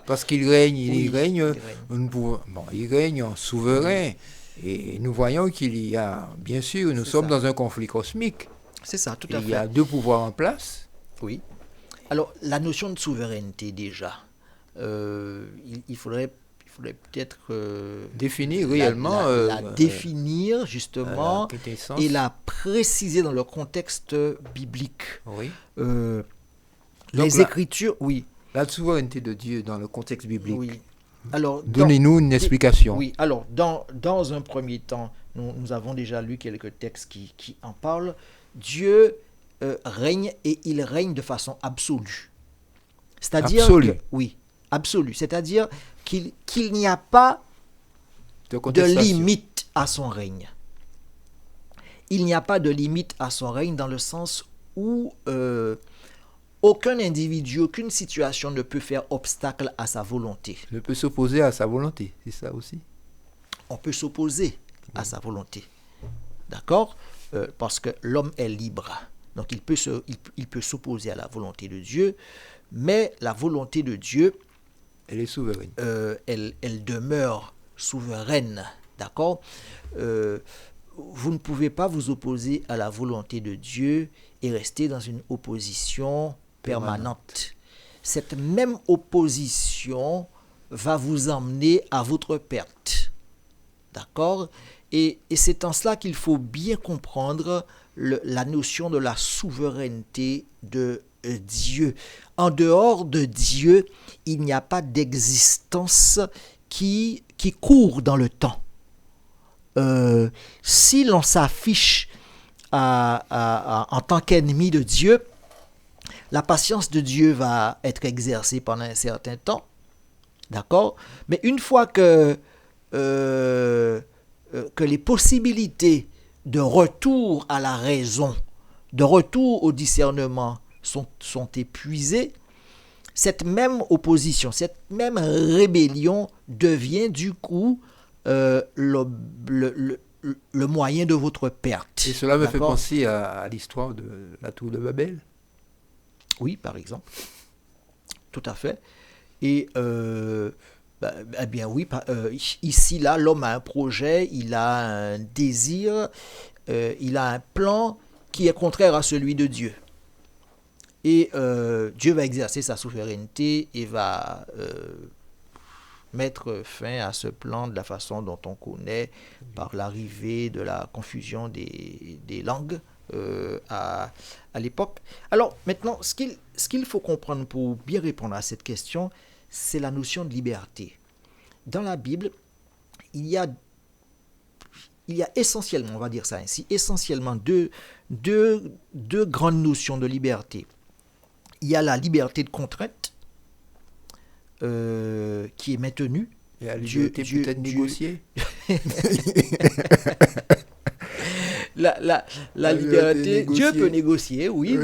[SPEAKER 2] Parce qu'il règne,
[SPEAKER 3] Oui,
[SPEAKER 2] il règne en souverain. Et nous voyons qu'il y a, bien sûr, nous sommes dans un conflit cosmique.
[SPEAKER 3] C'est ça, tout à fait.
[SPEAKER 2] Il y a deux pouvoirs en place.
[SPEAKER 3] Oui. Alors, la notion de souveraineté, déjà, il faudrait peut-être
[SPEAKER 2] définir réellement
[SPEAKER 3] la définir justement et la préciser dans le contexte biblique.
[SPEAKER 2] Oui.
[SPEAKER 3] Les Écritures, oui.
[SPEAKER 2] La souveraineté de Dieu dans le contexte biblique.
[SPEAKER 3] Oui. Alors,
[SPEAKER 2] donnez-nous une explication.
[SPEAKER 3] Oui. Alors, dans un premier temps, nous avons déjà lu quelques textes qui en parlent. Dieu règne et il règne de façon absolue. C'est-à-dire
[SPEAKER 2] absolue.
[SPEAKER 3] Oui, absolue. C'est-à-dire qu'il n'y a pas de limite à son règne. Il n'y a pas de limite à son règne dans le sens où aucun individu, aucune situation ne peut faire obstacle à sa volonté.
[SPEAKER 2] Ne peut s'opposer à sa volonté, c'est ça aussi.
[SPEAKER 3] On peut s'opposer à sa volonté. D'accord ? Parce que l'homme est libre. Donc il peut s'opposer à la volonté de Dieu, mais la volonté de Dieu,
[SPEAKER 2] elle est souveraine.
[SPEAKER 3] Elle demeure souveraine. D'accord ? Vous ne pouvez pas vous opposer à la volonté de Dieu et rester dans une opposition permanente. Cette même opposition va vous emmener à votre perte. D'accord ? Et c'est en cela qu'il faut bien comprendre la notion de la souveraineté de Dieu. En dehors de Dieu, il n'y a pas d'existence qui court dans le temps. Si l'on s'affiche en tant qu'ennemi de Dieu, la patience de Dieu va être exercée pendant un certain temps. D'accord ? Mais une fois que les possibilités de retour à la raison, de retour au discernement sont épuisées, cette même opposition, cette même rébellion devient du coup le moyen de votre perte.
[SPEAKER 2] Et cela me fait penser à l'histoire de la tour de Babel.
[SPEAKER 3] Oui, par exemple. Tout à fait. Et eh bien oui, ici, là, l'homme a un projet, il a un désir, il a un plan qui est contraire à celui de Dieu. Et Dieu va exercer sa souveraineté et va mettre fin à ce plan de la façon dont on connaît, par l'arrivée de la confusion des langues à l'époque. Alors maintenant, ce qu'il faut comprendre pour bien répondre à cette question, c'est la notion de liberté. Dans la Bible, il y a essentiellement, on va dire ça ainsi, essentiellement deux grandes notions de liberté. Il y a la liberté de contrainte, qui est maintenue.
[SPEAKER 2] Et la liberté peut-être négociée.
[SPEAKER 3] La liberté, Dieu peut négocier, oui.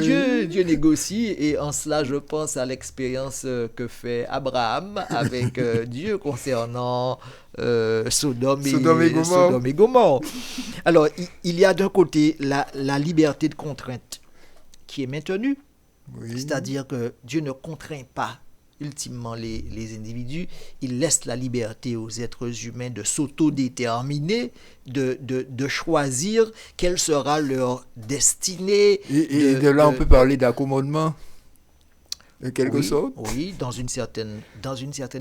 [SPEAKER 3] Dieu négocie, et en cela je pense à l'expérience que fait Abraham avec Dieu concernant Sodome et Gomorrhe. Alors il y a d'un côté la liberté de contrainte qui est maintenue, c'est-à-dire que Dieu ne contraint pas ultimement les individus, il laisse la liberté aux êtres humains de s'autodéterminer, de choisir quelle sera leur destinée.
[SPEAKER 2] Et de là, on peut parler d'accommodement, de quelque sorte.
[SPEAKER 3] Oui, dans une certaine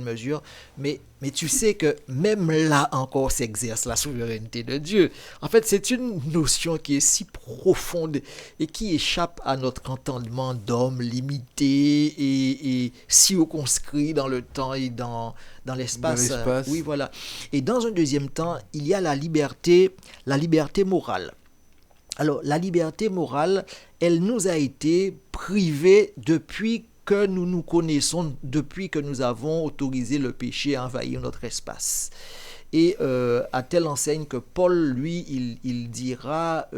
[SPEAKER 3] mesure. Mais tu sais que même là encore s'exerce la souveraineté de Dieu. En fait, c'est une notion qui est si profonde et qui échappe à notre entendement d'homme limité et circonscrit dans le temps et dans l'espace. Oui, voilà. Et dans un deuxième temps, il y a la liberté morale. Alors, la liberté morale, elle nous a été privée depuis que nous nous connaissons, depuis que nous avons autorisé le péché à envahir notre espace. Et à telle enseigne que Paul, lui, il dira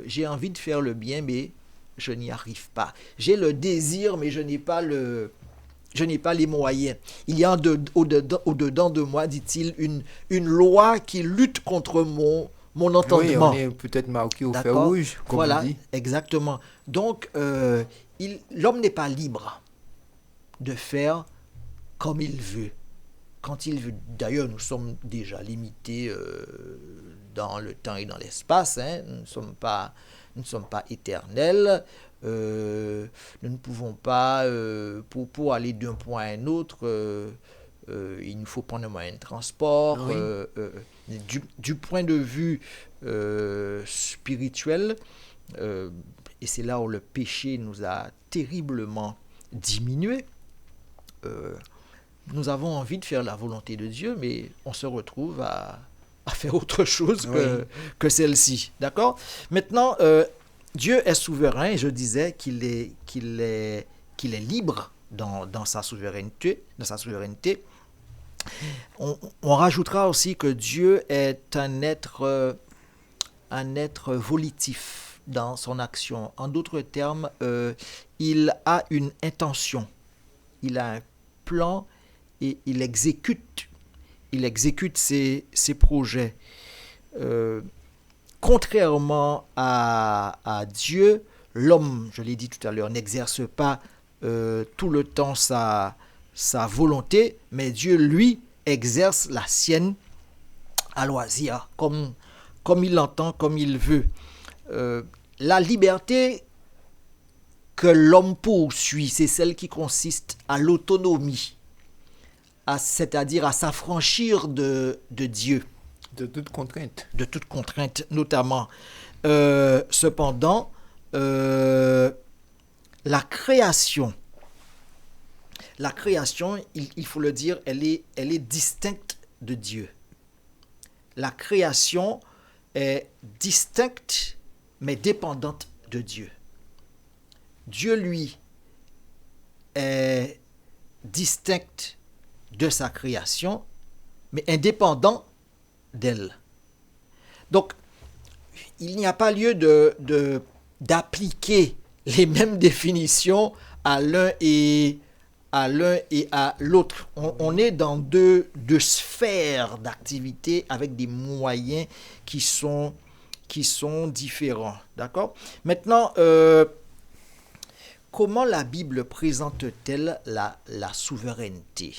[SPEAKER 3] j'ai envie de faire le bien, mais je n'y arrive pas. J'ai le désir, mais je n'ai pas les moyens. Il y a au-dedans de moi, dit-il, une loi qui lutte contre mon entendement.
[SPEAKER 2] Oui, on est peut-être marqué au fer rouge, comme
[SPEAKER 3] voilà,
[SPEAKER 2] on dit.
[SPEAKER 3] Exactement. Donc, l'homme n'est pas libre de faire comme il veut, quand il veut. D'ailleurs, nous sommes déjà limités dans le temps et dans l'espace. Nous ne sommes pas éternels. Nous ne pouvons pas, pour aller d'un point à un autre, il nous faut prendre un moyen de transport. Oui. Du point de vue spirituel, et c'est là où le péché nous a terriblement diminué. Nous avons envie de faire la volonté de Dieu, mais on se retrouve à faire autre chose que celle-ci. D'accord ? Maintenant, Dieu est souverain, et je disais qu'il est libre dans sa souveraineté. On rajoutera aussi que Dieu est un être volitif dans son action. En d'autres termes, il a une intention. Il a un plan et il exécute ses projets. Contrairement à Dieu, l'homme, je l'ai dit tout à l'heure, n'exerce pas tout le temps sa volonté, mais Dieu, lui, exerce la sienne à loisir, comme il l'entend, comme il veut. La liberté que l'homme poursuit, c'est celle qui consiste à l'autonomie, c'est-à-dire à s'affranchir de Dieu.
[SPEAKER 2] De toute contrainte.
[SPEAKER 3] De toute contrainte, notamment. Cependant, la création, il faut le dire, elle est distincte de Dieu. La création est distincte, mais dépendante de Dieu. Dieu, lui, est distinct de sa création, mais indépendant d'elle. Donc, il n'y a pas lieu d'appliquer les mêmes définitions à l'un et à l'autre. On est dans deux sphères d'activité avec des moyens qui sont différents. D'accord ? Maintenant, comment la Bible présente-t-elle la souveraineté ?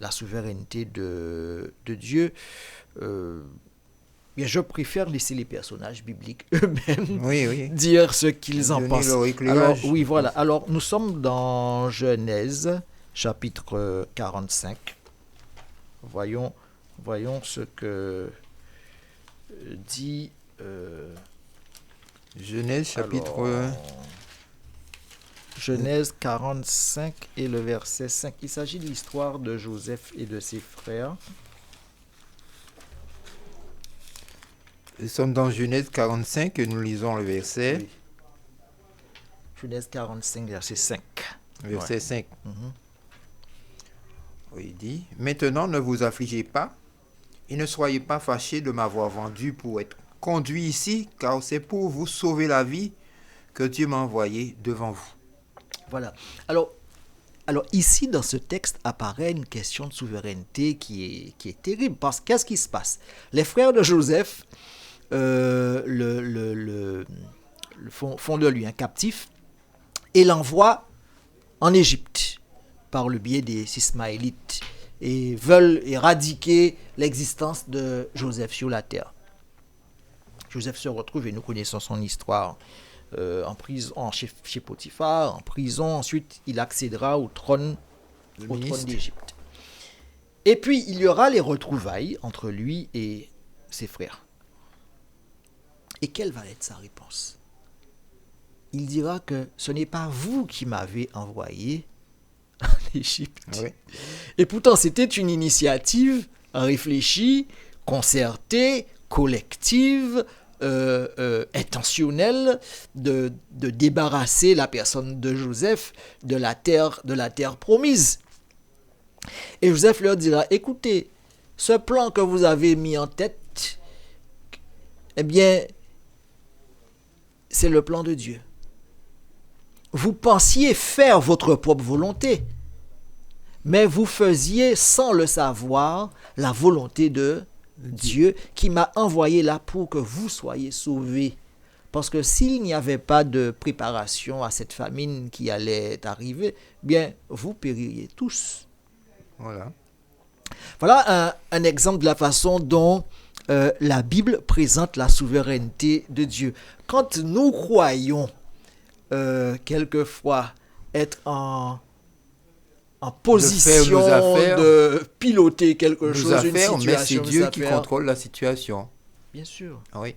[SPEAKER 3] La souveraineté de Dieu. Je préfère laisser les personnages bibliques eux-mêmes dire ce qu'ils en pensent. Alors, nous sommes dans Genèse, chapitre 45. Voyons ce que dit
[SPEAKER 2] Genèse chapitre...
[SPEAKER 3] Genèse 45 et le verset 5. Il s'agit de l'histoire de Joseph et de ses frères.
[SPEAKER 2] Nous sommes dans Genèse 45 et nous lisons le verset...
[SPEAKER 3] Oui. Genèse 45, verset 5.
[SPEAKER 2] Verset 5.
[SPEAKER 3] Mhm.
[SPEAKER 2] Oui, il dit, « Maintenant ne vous affligez pas et ne soyez pas fâchés de m'avoir vendu pour être conduit ici, car c'est pour vous sauver la vie que Dieu m'a envoyé devant vous. »
[SPEAKER 3] Voilà. Alors ici, dans ce texte, apparaît une question de souveraineté qui est terrible. Parce que qu'est-ce qui se passe? Les frères de Joseph font de lui un captif et l'envoient en Égypte par le biais des Ismaélites et veulent éradiquer l'existence de Joseph sur la terre. Joseph se retrouve, et nous connaissons son histoire, en prison chez Potiphar, en prison. Ensuite, il accédera au trône d'Égypte. Et puis, il y aura les retrouvailles entre lui et ses frères. Et quelle va être sa réponse? Il dira que ce n'est pas vous qui m'avez envoyé en Égypte.
[SPEAKER 2] Oui.
[SPEAKER 3] Et pourtant, c'était une initiative réfléchie, concertée, collective, intentionnelle de débarrasser la personne de Joseph de la terre promise. Et Joseph leur dira, écoutez, ce plan que vous avez mis en tête, eh bien, c'est le plan de Dieu. Vous pensiez faire votre propre volonté, mais vous faisiez sans le savoir la volonté de Dieu qui m'a envoyé là pour que vous soyez sauvés. Parce que s'il n'y avait pas de préparation à cette famine qui allait arriver, bien, vous péririez tous.
[SPEAKER 2] Voilà.
[SPEAKER 3] Voilà un exemple de la façon dont la Bible présente la souveraineté de Dieu. Quand nous croyons quelquefois être en position de piloter quelque chose, une situation,
[SPEAKER 2] mais c'est Dieu qui contrôle la situation.
[SPEAKER 3] Bien sûr.
[SPEAKER 2] Oui.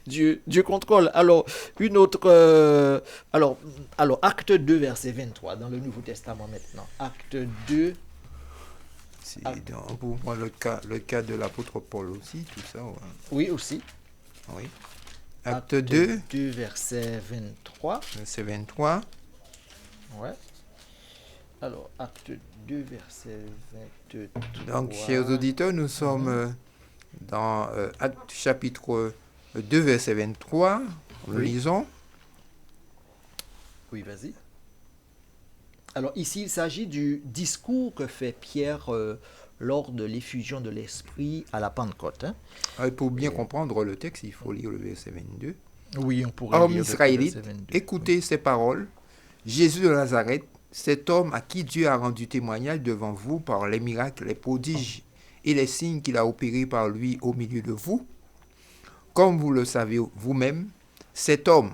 [SPEAKER 3] Dieu contrôle. Alors, une autre... alors, acte 2, verset 23, dans le Nouveau Testament maintenant. Acte 2.
[SPEAKER 2] C'est pour moi le cas de l'apôtre Paul aussi, tout ça. Ouais.
[SPEAKER 3] Oui, aussi.
[SPEAKER 2] Oui. Acte 2,
[SPEAKER 3] verset 23.
[SPEAKER 2] Verset 23.
[SPEAKER 3] Ouais. Alors, acte 2, verset 23.
[SPEAKER 2] Donc, chers auditeurs, nous sommes dans Acte chapitre 2, verset 23. Nous lisons.
[SPEAKER 3] Oui, vas-y. Alors, ici, il s'agit du discours que fait Pierre lors de l'effusion de l'Esprit à la Pentecôte. Hein.
[SPEAKER 2] Et pour bien comprendre le texte, il faut lire le verset 22.
[SPEAKER 3] Oui, on pourrait
[SPEAKER 2] Hommes
[SPEAKER 3] lire
[SPEAKER 2] israélites,
[SPEAKER 3] le verset 22.
[SPEAKER 2] écoutez ces paroles. Jésus de Nazareth, cet homme à qui Dieu a rendu témoignage devant vous par les miracles, les prodiges et les signes qu'il a opérés par lui au milieu de vous, comme vous le savez vous-même, cet homme,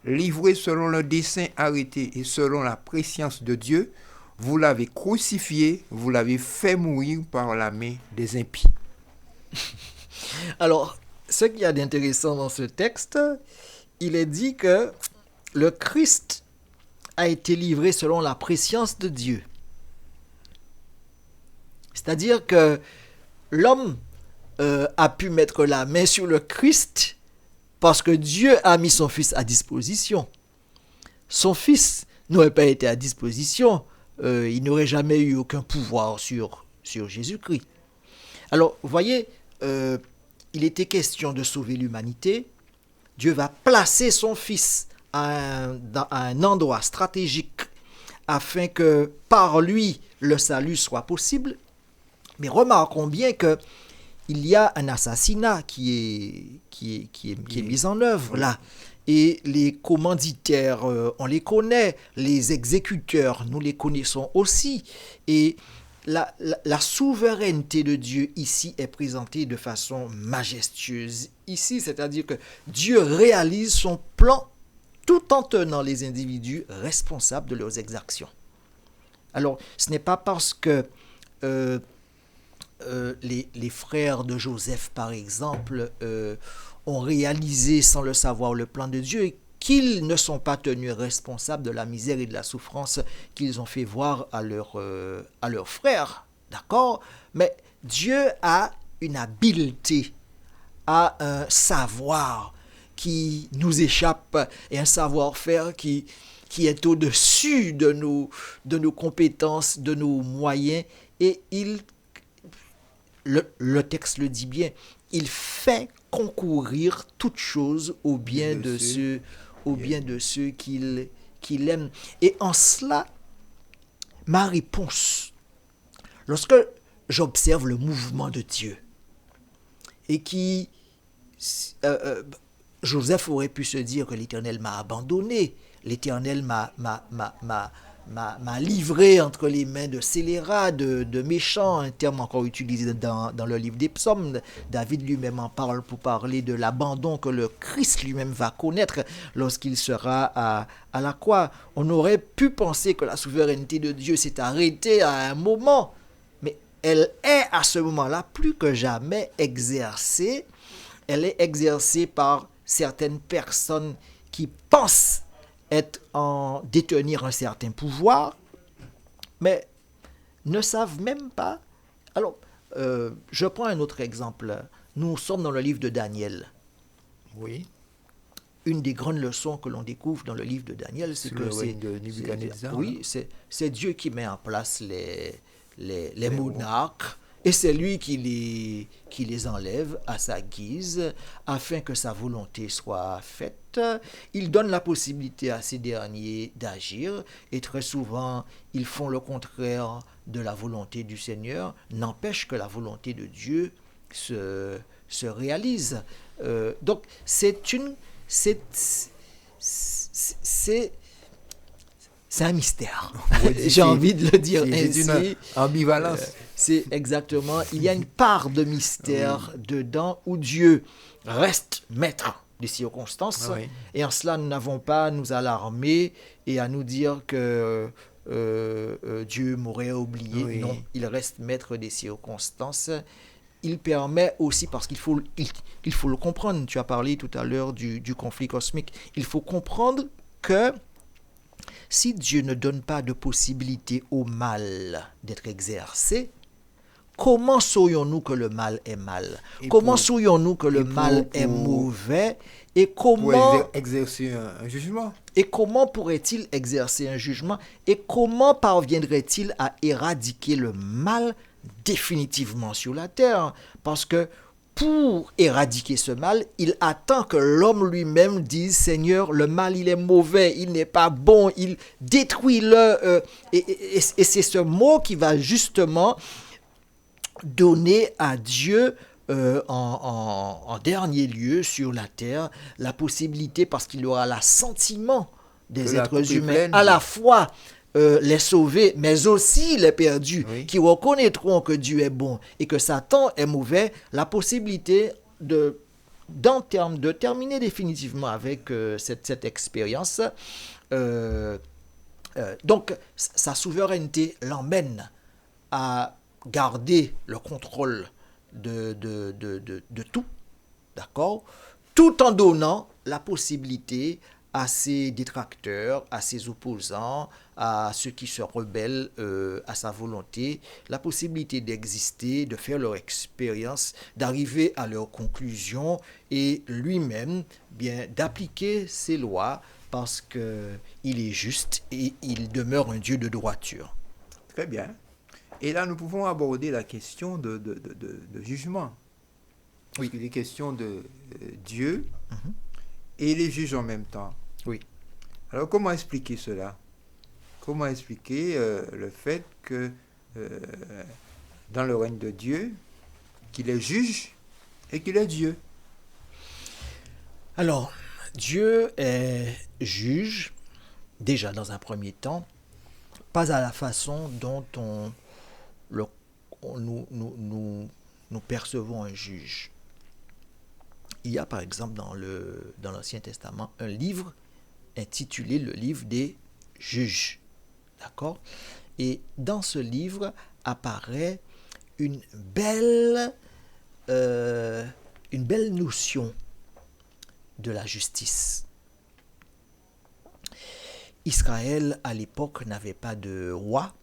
[SPEAKER 2] livré selon le dessein arrêté et selon la prescience de Dieu, vous l'avez crucifié, vous l'avez fait mourir par la main des impies.
[SPEAKER 3] Alors, ce qu'il y a d'intéressant dans ce texte, il est dit que le Christ a été livré selon la prescience de Dieu. C'est-à-dire que l'homme a pu mettre la main sur le Christ parce que Dieu a mis son Fils à disposition. Son Fils n'aurait pas été à disposition, il n'aurait jamais eu aucun pouvoir sur Jésus-Christ. Alors, vous voyez, il était question de sauver l'humanité. Dieu va placer son Fils à un endroit stratégique afin que par lui le salut soit possible. Mais remarquons bien que il y a un assassinat qui est mis en œuvre là. Et les commanditaires, on les connaît, les exécuteurs, nous les connaissons aussi. Et la souveraineté de Dieu ici est présentée de façon majestueuse. Ici, c'est-à-dire que Dieu réalise son plan tout en tenant les individus responsables de leurs exactions. Alors, ce n'est pas parce que les frères de Joseph, par exemple, ont réalisé sans le savoir le plan de Dieu et qu'ils ne sont pas tenus responsables de la misère et de la souffrance qu'ils ont fait voir à leurs frères. D'accord? Mais Dieu a une habileté, a un savoir qui nous échappe et un savoir-faire qui est au-dessus de nos compétences, de nos moyens. Et le texte le dit bien, il fait concourir toutes choses au bien de ceux qu'il aime. Et en cela, ma réponse, lorsque j'observe le mouvement de Dieu, et Joseph aurait pu se dire que l'Éternel m'a abandonné, l'Éternel m'a livré entre les mains de scélérats, de méchants, un terme encore utilisé dans le livre des psaumes. David lui-même en parle pour parler de l'abandon que le Christ lui-même va connaître lorsqu'il sera à la croix. On aurait pu penser que la souveraineté de Dieu s'est arrêtée à un moment, mais elle est à ce moment-là plus que jamais exercée. Elle est exercée par certaines personnes qui pensent détenir un certain pouvoir, mais ne savent même pas. Alors, je prends un autre exemple. Nous sommes dans le livre de Daniel.
[SPEAKER 2] Oui.
[SPEAKER 3] Une des grandes leçons que l'on découvre dans le livre de Daniel, c'est que c'est Dieu qui met en place les monarques, et c'est lui qui les enlève à sa guise afin que sa volonté soit faite. Il donne la possibilité à ces derniers d'agir et très souvent ils font le contraire de la volonté du Seigneur. N'empêche que la volonté de Dieu se réalise. Donc c'est un mystère. J'ai envie de le dire ainsi.
[SPEAKER 2] C'est une ambivalence.
[SPEAKER 3] C'est exactement, il y a une part de mystère dedans où Dieu reste maître des circonstances.
[SPEAKER 2] Oui.
[SPEAKER 3] Et en cela, nous n'avons pas à nous alarmer et à nous dire que Dieu m'aurait oublié.
[SPEAKER 2] Oui.
[SPEAKER 3] Non, il reste maître des circonstances. Il permet aussi, parce qu'il faut le comprendre, tu as parlé tout à l'heure du conflit cosmique, il faut comprendre que si Dieu ne donne pas de possibilité au mal d'être exercé, comment saurions-nous que le mal est mal? Comment saurions-nous que le mal est mauvais? Et comment
[SPEAKER 2] exercer un jugement?
[SPEAKER 3] Et comment pourrait-il exercer un jugement? Et comment parviendrait-il à éradiquer le mal définitivement sur la terre? Parce que pour éradiquer ce mal, il attend que l'homme lui-même dise « Seigneur, le mal, il est mauvais, il n'est pas bon, il détruit-le. » Et c'est ce mot qui va justement donner à Dieu en dernier lieu sur la terre la possibilité, parce qu'il aura l'assentiment des êtres humains, à la fois les sauvés, mais aussi les perdus, oui, qui reconnaîtront que Dieu est bon et que Satan est mauvais, la possibilité de terminer définitivement avec cette expérience. Donc, sa souveraineté l'emmène à garder le contrôle de tout, d'accord, tout en donnant la possibilité à ses détracteurs, à ses opposants, à ceux qui se rebellent à sa volonté, la possibilité d'exister, de faire leur expérience, d'arriver à leur conclusion et lui-même bien d'appliquer ses lois parce qu'il est juste et il demeure un Dieu de droiture.
[SPEAKER 2] Très bien. Et là, nous pouvons aborder la question de jugement. Oui. Il est question de Dieu et les juges en même temps.
[SPEAKER 3] Oui.
[SPEAKER 2] Alors, comment expliquer cela? Comment expliquer le fait que dans le règne de Dieu, qu'il est juge et qu'il est Dieu?
[SPEAKER 3] Alors, Dieu est juge, déjà dans un premier temps, pas à la façon dont nous percevons un juge. Il y a par exemple dans l'Ancien Testament un livre intitulé le livre des juges. D'accord? Et dans ce livre apparaît une belle notion de la justice. Israël, à l'époque, n'avait pas de roi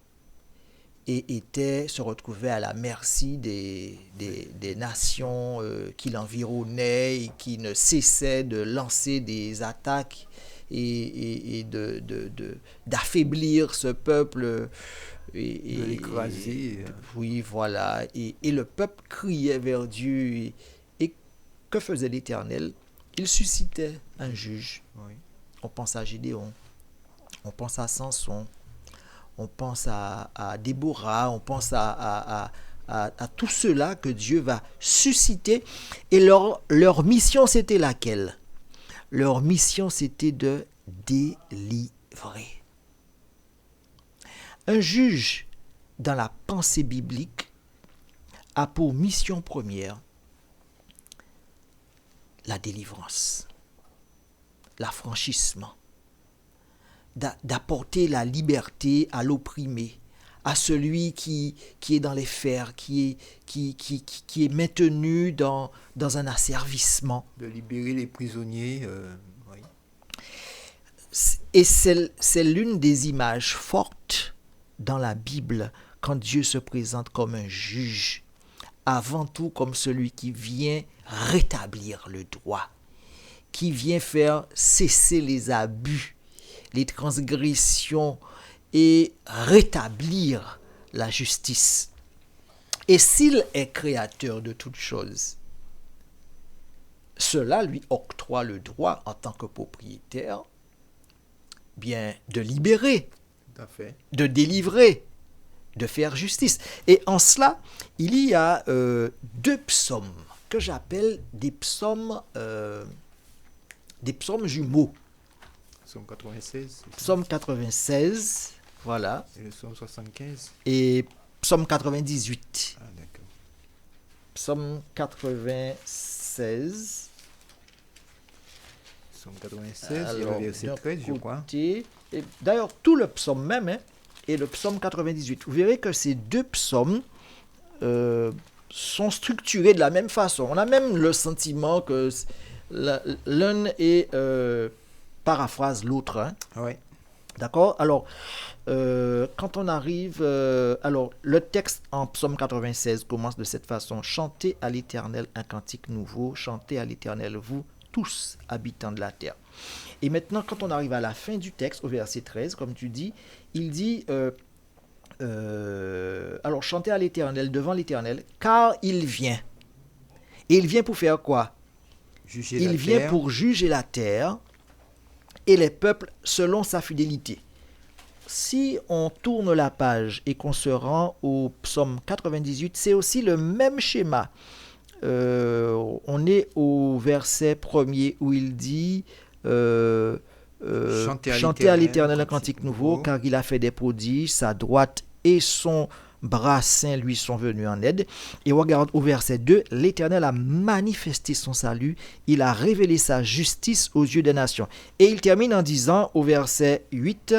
[SPEAKER 3] et se retrouvait à la merci des nations qui l'environnaient et qui ne cessaient de lancer des attaques et d'affaiblir ce peuple.
[SPEAKER 2] De l'écraser.
[SPEAKER 3] Oui, voilà. Et le peuple criait vers Dieu. Et que faisait l'Éternel? Il suscitait un juge.
[SPEAKER 2] Oui.
[SPEAKER 3] On pense à Gédéon, on pense à Samson, on pense à Déborah, on pense à tout cela que Dieu va susciter. Et leur mission, c'était laquelle? Leur mission, c'était de délivrer. Un juge, dans la pensée biblique, a pour mission première la délivrance, l'affranchissement, d'apporter la liberté à l'opprimé, à celui qui est dans les fers, qui est maintenu dans un asservissement.
[SPEAKER 2] De libérer les prisonniers. Oui.
[SPEAKER 3] Et c'est l'une des images fortes dans la Bible quand Dieu se présente comme un juge, avant tout comme celui qui vient rétablir le droit, qui vient faire cesser les abus, les transgressions et rétablir la justice. Et s'il est créateur de toutes choses, cela lui octroie le droit en tant que propriétaire, bien de libérer,
[SPEAKER 2] Tout à fait.
[SPEAKER 3] de délivrer, de faire justice. Et en cela, il y a deux psaumes que j'appelle des psaumes jumeaux.
[SPEAKER 2] Psaume 96.
[SPEAKER 3] Psaume 96, voilà,
[SPEAKER 2] Et le psaume 75.
[SPEAKER 3] et psaume 98.
[SPEAKER 2] Ah, d'accord.
[SPEAKER 3] Psaume 96.
[SPEAKER 2] Psaume 96, il y a
[SPEAKER 3] Alors,
[SPEAKER 2] le verset
[SPEAKER 3] d'un
[SPEAKER 2] 13, je crois.
[SPEAKER 3] côté, et d'ailleurs, tout le psaume même, hein, et le psaume 98. Vous verrez que ces deux psaumes sont structurés de la même façon. On a même le sentiment que l'un paraphrase l'autre. Hein.
[SPEAKER 2] Oui.
[SPEAKER 3] D'accord? Alors, quand on arrive... alors, le texte en psaume 96 commence de cette façon. « Chantez à l'Éternel un cantique nouveau, chantez à l'Éternel, vous tous, habitants de la terre. » Et maintenant, quand on arrive à la fin du texte, au verset 13, comme tu dis, il dit... alors, chantez à l'Éternel, devant l'Éternel, car il vient. Et il vient pour faire quoi? Il vient pour juger la terre et les peuples selon sa fidélité. Si on tourne la page et qu'on se rend au psaume 98, c'est aussi le même schéma. On est au verset 1er où il dit chantez à l'Éternel un cantique nouveau, car il a fait des prodiges, sa droite et son bras saint lui sont venus en aide. Et on regarde au verset 2, l'Éternel a manifesté son salut, il a révélé sa justice aux yeux des nations. Et il termine en disant au verset 8,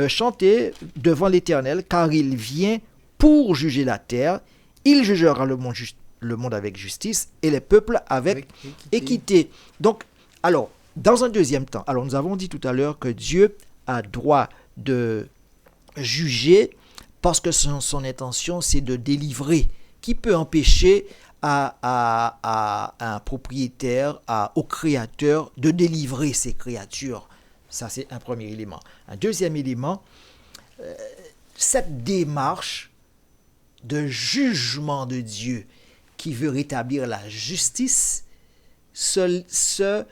[SPEAKER 3] chantez devant l'Éternel, car il vient pour juger la terre, il jugera le monde avec justice et les peuples avec équité. Donc, alors, dans un deuxième temps, alors nous avons dit tout à l'heure que Dieu a droit de juger parce que son intention, c'est de délivrer. Qui peut empêcher à un propriétaire, au créateur, de délivrer ses créatures? Ça, c'est un premier élément. Un deuxième élément, cette démarche de jugement de Dieu qui veut rétablir la justice se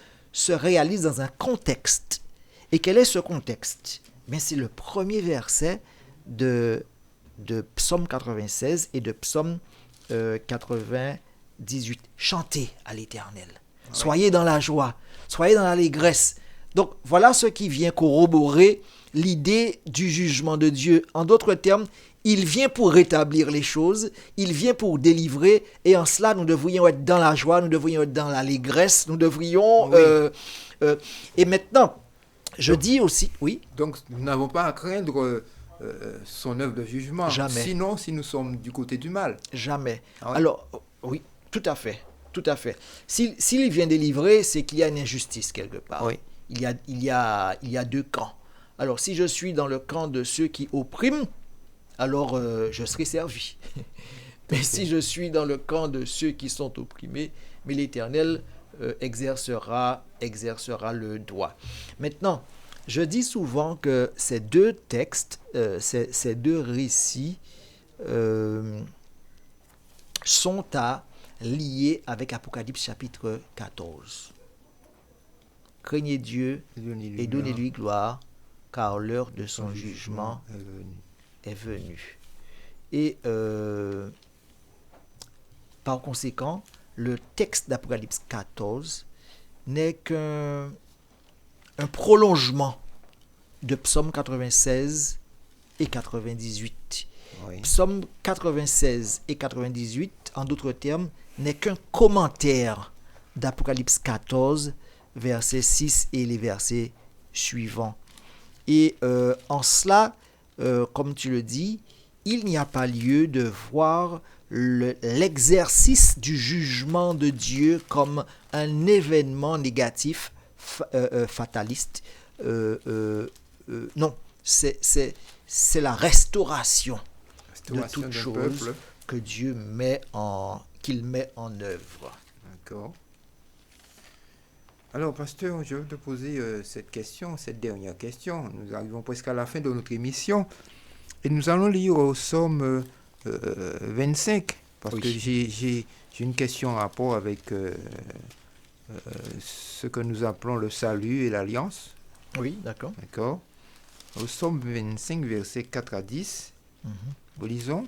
[SPEAKER 3] réalise dans un contexte. Et quel est ce contexte? Bien, c'est le premier verset de Psaume 96 et de Psaume 98. Chantez à l'Éternel. Ouais. Soyez dans la joie. Soyez dans l'allégresse. Donc, voilà ce qui vient corroborer l'idée du jugement de Dieu. En d'autres termes, il vient pour rétablir les choses, il vient pour délivrer, et en cela, nous devrions être dans la joie, nous devrions être dans l'allégresse, nous devrions...
[SPEAKER 2] Oui.
[SPEAKER 3] Et maintenant, je dis aussi... Oui.
[SPEAKER 2] Donc, nous n'avons pas à craindre son œuvre de jugement.
[SPEAKER 3] Jamais.
[SPEAKER 2] Sinon, si nous sommes du côté du mal.
[SPEAKER 3] Jamais.
[SPEAKER 2] Ah ouais?
[SPEAKER 3] Alors, oui, tout à fait. Tout à fait. S'il vient délivrer, c'est qu'il y a une injustice quelque part.
[SPEAKER 2] Oui.
[SPEAKER 3] Il y a deux camps. Alors, si je suis dans le camp de ceux qui oppriment, alors je serai servi. Mais si je suis dans le camp de ceux qui sont opprimés, mais l'Éternel exercera le droit. Maintenant, je dis souvent que ces deux textes, ces deux récits sont à lier avec Apocalypse chapitre 14. Craignez Dieu et donnez-lui gloire, car l'heure de son jugement est venue. Et par conséquent, le texte d'Apocalypse 14 n'est qu'un prolongement de Psaume 96 et 98.
[SPEAKER 2] Oui.
[SPEAKER 3] Psaume 96 et 98, en d'autres termes, n'est qu'un commentaire d'Apocalypse 14, verset 6 et les versets suivants. Et en cela, comme tu le dis, il n'y a pas lieu de voir l'exercice du jugement de Dieu comme un événement négatif, fataliste. Non, c'est la restauration de toute chose que Dieu qu'il met en œuvre.
[SPEAKER 2] D'accord. Alors, pasteur, je vais te poser cette dernière question. Nous arrivons presque à la fin de notre émission. Et nous allons lire au Psaume 25, parce que j'ai une question en rapport avec ce que nous appelons le salut et l'alliance.
[SPEAKER 3] Oui, d'accord.
[SPEAKER 2] D'accord. Au Psaume 25, versets 4 à 10, nous lisons.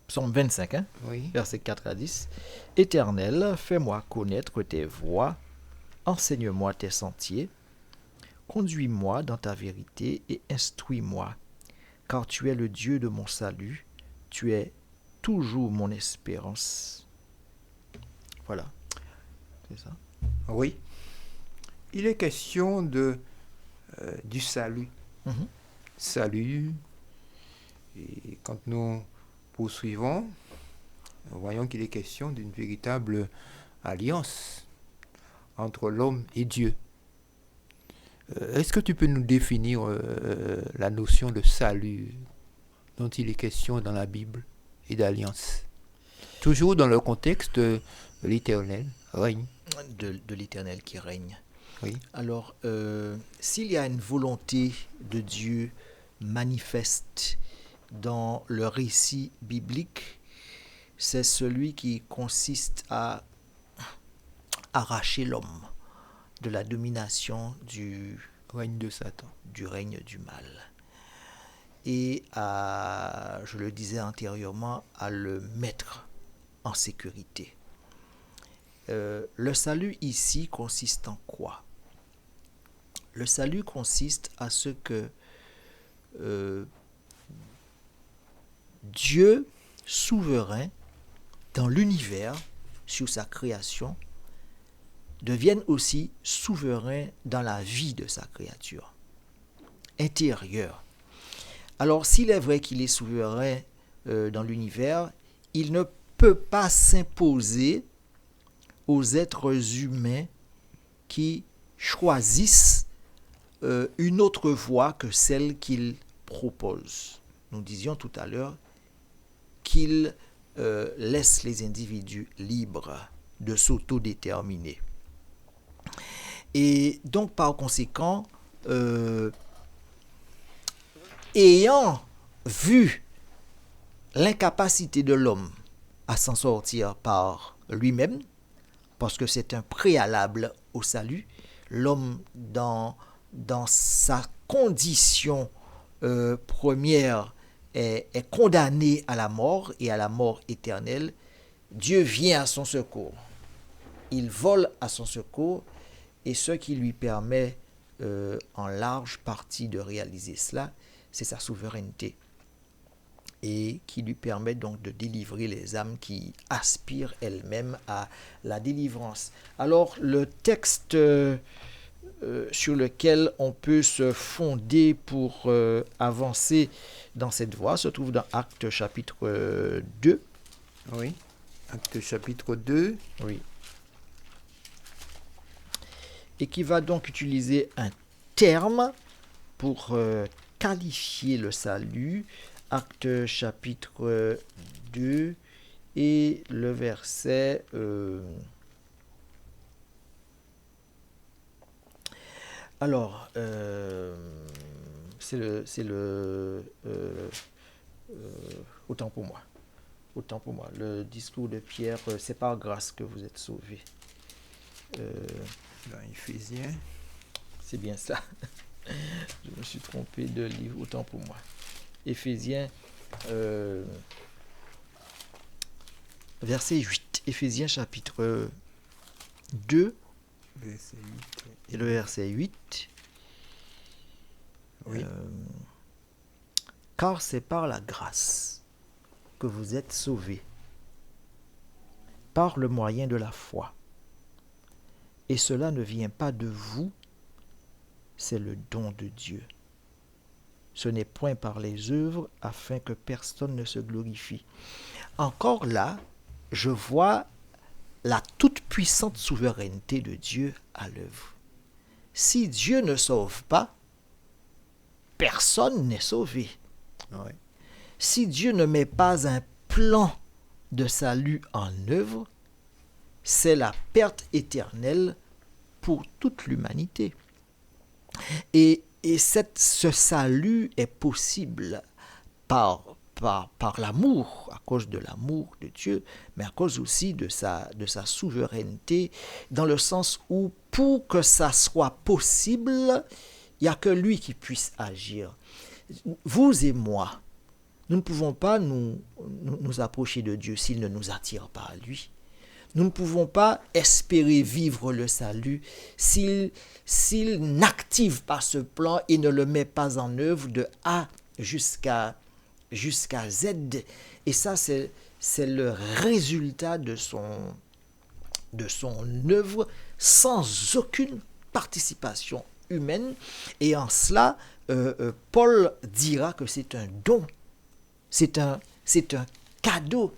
[SPEAKER 3] Psaume 25, hein?
[SPEAKER 2] Oui.
[SPEAKER 3] Versets 4 à 10. Éternel, fais-moi connaître tes voies, enseigne-moi tes sentiers, conduis-moi dans ta vérité et instruis-moi, car tu es le Dieu de mon salut, tu es toujours mon espérance. Voilà, c'est ça.
[SPEAKER 2] Oui. Il est question du salut.
[SPEAKER 3] Mhm.
[SPEAKER 2] Salut. Et quand nous poursuivons, nous voyons qu'il est question d'une véritable alliance entre l'homme et Dieu. Est-ce que tu peux nous définir la notion de salut dont il est question dans la Bible et d'alliance? Toujours dans le contexte de l'Éternel règne.
[SPEAKER 3] De l'Éternel qui règne.
[SPEAKER 2] Oui.
[SPEAKER 3] Alors, s'il y a une volonté de Dieu manifeste dans le récit biblique, c'est celui qui consiste à arracher l'homme de la domination du
[SPEAKER 2] Règne de Satan.
[SPEAKER 3] Du règne du mal. Et à, je le disais antérieurement, à le mettre en sécurité. Le salut ici consiste en quoi? Le salut consiste à ce que Dieu souverain dans l'univers, sur sa création, devienne aussi souverain dans la vie de sa créature intérieure. Alors, s'il est vrai qu'il est souverain dans l'univers, il ne peut pas s'imposer aux êtres humains qui choisissent une autre voie que celle qu'il propose. Nous disions tout à l'heure qu'il laisse les individus libres de s'autodéterminer. Et donc, par conséquent, ayant vu l'incapacité de l'homme à s'en sortir par lui-même, parce que c'est un préalable au salut, l'homme dans sa condition première est condamné à la mort et à la mort éternelle. Dieu vient à son secours. Il vole à son secours, et ce qui lui permet en large partie de réaliser cela, c'est sa souveraineté, et qui lui permet donc de délivrer les âmes qui aspirent elles-mêmes à la délivrance. Alors le texte sur lequel on peut se fonder pour avancer dans cette voie se trouve dans Actes chapitre 2.
[SPEAKER 2] Oui. Actes chapitre 2.
[SPEAKER 3] Oui. Et qui va donc utiliser un terme pour qualifier le salut. Actes chapitre 2 et le verset... Alors, c'est le autant pour moi. Autant pour moi. Le discours de Pierre, c'est par grâce que vous êtes sauvés.
[SPEAKER 2] Dans Éphésiens.
[SPEAKER 3] C'est bien ça. Je me suis trompé de livre, autant pour moi. Éphésiens, verset 8. Éphésiens chapitre 2.
[SPEAKER 2] Verset 8.
[SPEAKER 3] Et le verset 8.
[SPEAKER 2] Oui.
[SPEAKER 3] Car c'est par la grâce que vous êtes sauvés, par le moyen de la foi. Et cela ne vient pas de vous, c'est le don de Dieu. Ce n'est point par les œuvres, afin que personne ne se glorifie. Encore là, je vois la toute-puissante souveraineté de Dieu à l'œuvre. Si Dieu ne sauve pas, personne n'est sauvé.
[SPEAKER 2] Oui.
[SPEAKER 3] Si Dieu ne met pas un plan de salut en œuvre, c'est la perte éternelle pour toute l'humanité. Et ce salut est possible par l'amour, à cause de l'amour de Dieu, mais à cause aussi de sa souveraineté, dans le sens où pour que ça soit possible, il n'y a que lui qui puisse agir. Vous et moi, nous ne pouvons pas nous approcher de Dieu s'il ne nous attire pas à lui. Nous ne pouvons pas espérer vivre le salut s'il n'active pas ce plan et ne le met pas en œuvre de A jusqu'à Z. Et ça, c'est le résultat de son œuvre sans aucune participation humaine. Et en cela, Paul dira que c'est un don, c'est un cadeau.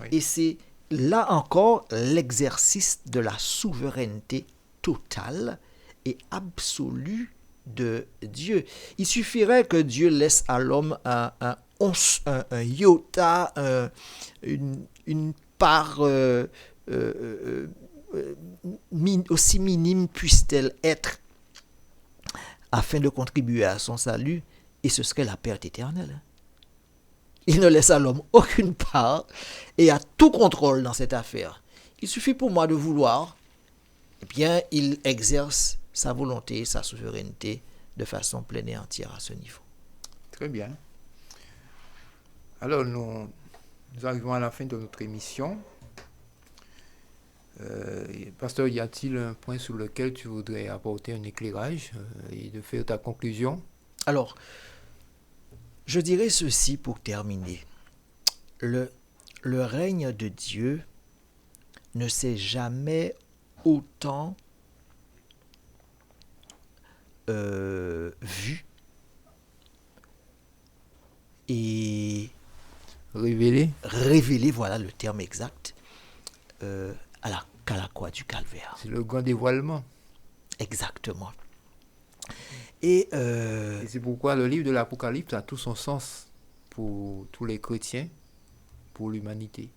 [SPEAKER 2] Oui.
[SPEAKER 3] Et c'est là encore l'exercice de la souveraineté totale et absolue de Dieu. Il suffirait que Dieu laisse à l'homme un iota, une part aussi minime puisse-t-elle être, afin de contribuer à son salut, et ce serait la perte éternelle. Il ne laisse à l'homme aucune part et a tout contrôle dans cette affaire. Il suffit pour moi de vouloir, eh bien, il exerce sa volonté, sa souveraineté de façon pleine et entière à ce niveau.
[SPEAKER 2] Très bien. Alors, nous arrivons à la fin de notre émission. Pasteur, y a-t-il un point sur lequel tu voudrais apporter un éclairage et de faire ta conclusion?
[SPEAKER 3] Alors, je dirais ceci pour terminer. Le règne de Dieu ne s'est jamais autant vu et révélé, voilà le terme exact, qu'à la croix du Calvaire.
[SPEAKER 2] C'est le grand dévoilement.
[SPEAKER 3] Exactement. Et
[SPEAKER 2] c'est pourquoi le livre de l'Apocalypse a tout son sens pour tous les chrétiens, pour l'humanité.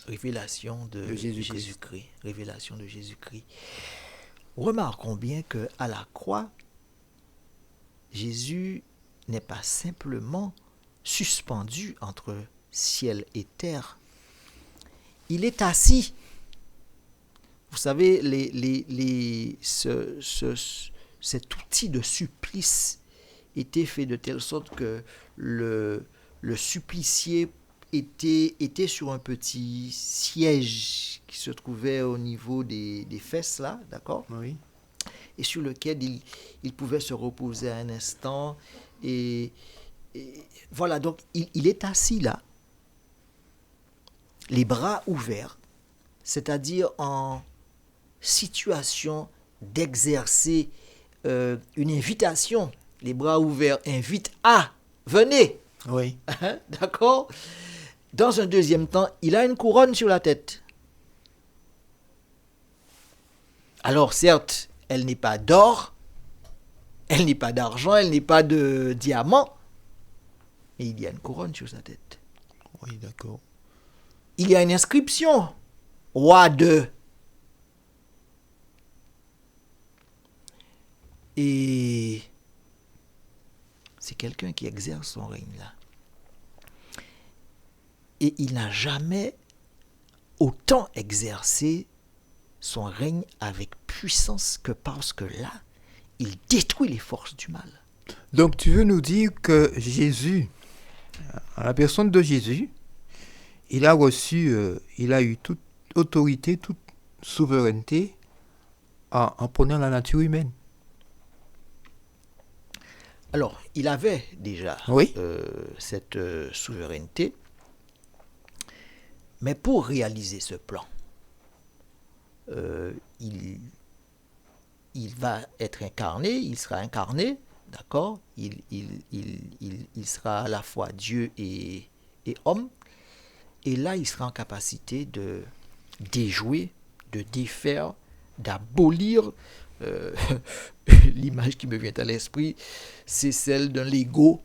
[SPEAKER 3] Révélation de
[SPEAKER 2] Jésus-Christ.
[SPEAKER 3] Jésus-Christ. Révélation de Jésus-Christ. Remarquons bien qu'à la croix, Jésus n'est pas simplement suspendu entre ciel et terre. Il est assis. Vous savez, cet outil de supplice était fait de telle sorte que le supplicié était sur un petit siège qui se trouvait au niveau des fesses, là, d'accord ?
[SPEAKER 2] Oui.
[SPEAKER 3] Et sur lequel il pouvait se reposer un instant. Et voilà, donc il est assis là, les bras ouverts, c'est-à-dire en situation d'exercer une invitation, les bras ouverts invitent à venez.
[SPEAKER 2] Oui.
[SPEAKER 3] D'accord? Dans un deuxième temps, il a une couronne sur la tête. Alors certes, elle n'est pas d'or, elle n'est pas d'argent, elle n'est pas de diamant, mais il y a une couronne sur sa tête.
[SPEAKER 2] Oui, d'accord.
[SPEAKER 3] Il y a une inscription, roi de. Et c'est quelqu'un qui exerce son règne là. Et il n'a jamais autant exercé son règne avec puissance que parce que là, il détruit les forces du mal.
[SPEAKER 2] Donc tu veux nous dire que Jésus, en la personne de Jésus, il a reçu, il a eu toute autorité, toute souveraineté en prenant la nature humaine.
[SPEAKER 3] Alors, il avait déjà
[SPEAKER 2] Oui.
[SPEAKER 3] cette souveraineté, mais pour réaliser ce plan, il va être incarné, il sera incarné, d'accord? Il sera à la fois Dieu et homme, et là, il sera en capacité de déjouer, de défaire, d'abolir. L'image qui me vient à l'esprit, c'est celle d'un Lego.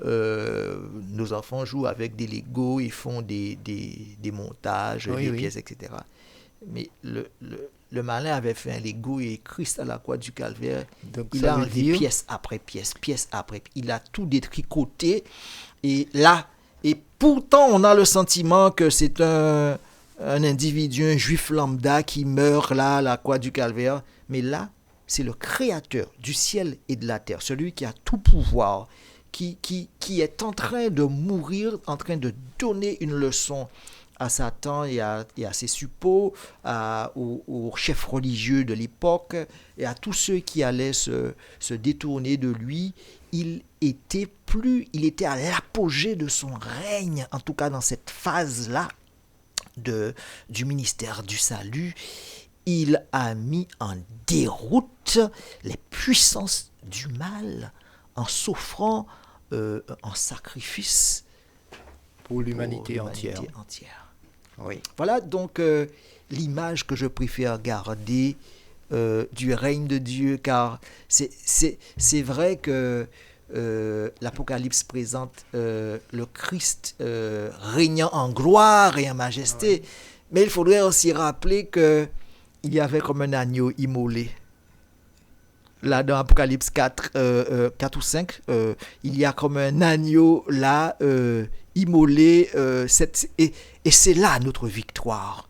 [SPEAKER 3] Nos enfants jouent avec des Legos, ils font des montages,
[SPEAKER 2] Oui,
[SPEAKER 3] des
[SPEAKER 2] oui.
[SPEAKER 3] pièces, etc. Mais le malin avait fait un Lego et Christ à la croix du calvaire,
[SPEAKER 2] Donc,
[SPEAKER 3] il
[SPEAKER 2] ça
[SPEAKER 3] a
[SPEAKER 2] veut
[SPEAKER 3] enlevé
[SPEAKER 2] dire-
[SPEAKER 3] pièce après pièce, pièce après pièce. Il a tout détricoté. Et là, et pourtant, on a le sentiment que c'est un individu, un juif lambda qui meurt là à la croix du calvaire. Mais là, c'est le créateur du ciel et de la terre, celui qui a tout pouvoir, qui est en train de mourir, en train de donner une leçon à Satan et à ses suppôts, aux chefs religieux de l'époque et à tous ceux qui allaient se détourner de lui. Il était à l'apogée de son règne, en tout cas dans cette phase-là du ministère du salut. Il a mis en déroute les puissances du mal en s'offrant en sacrifice
[SPEAKER 2] Pour l'humanité
[SPEAKER 3] pour
[SPEAKER 2] entière. Oui.
[SPEAKER 3] Voilà donc l'image que je préfère garder du règne de Dieu, car c'est vrai que l'Apocalypse présente le Christ régnant en gloire et en majesté, mais il faudrait aussi rappeler que il y avait comme un agneau immolé. Là, dans Apocalypse 4 ou 5, il y a comme un agneau là, immolé. Et c'est là notre victoire.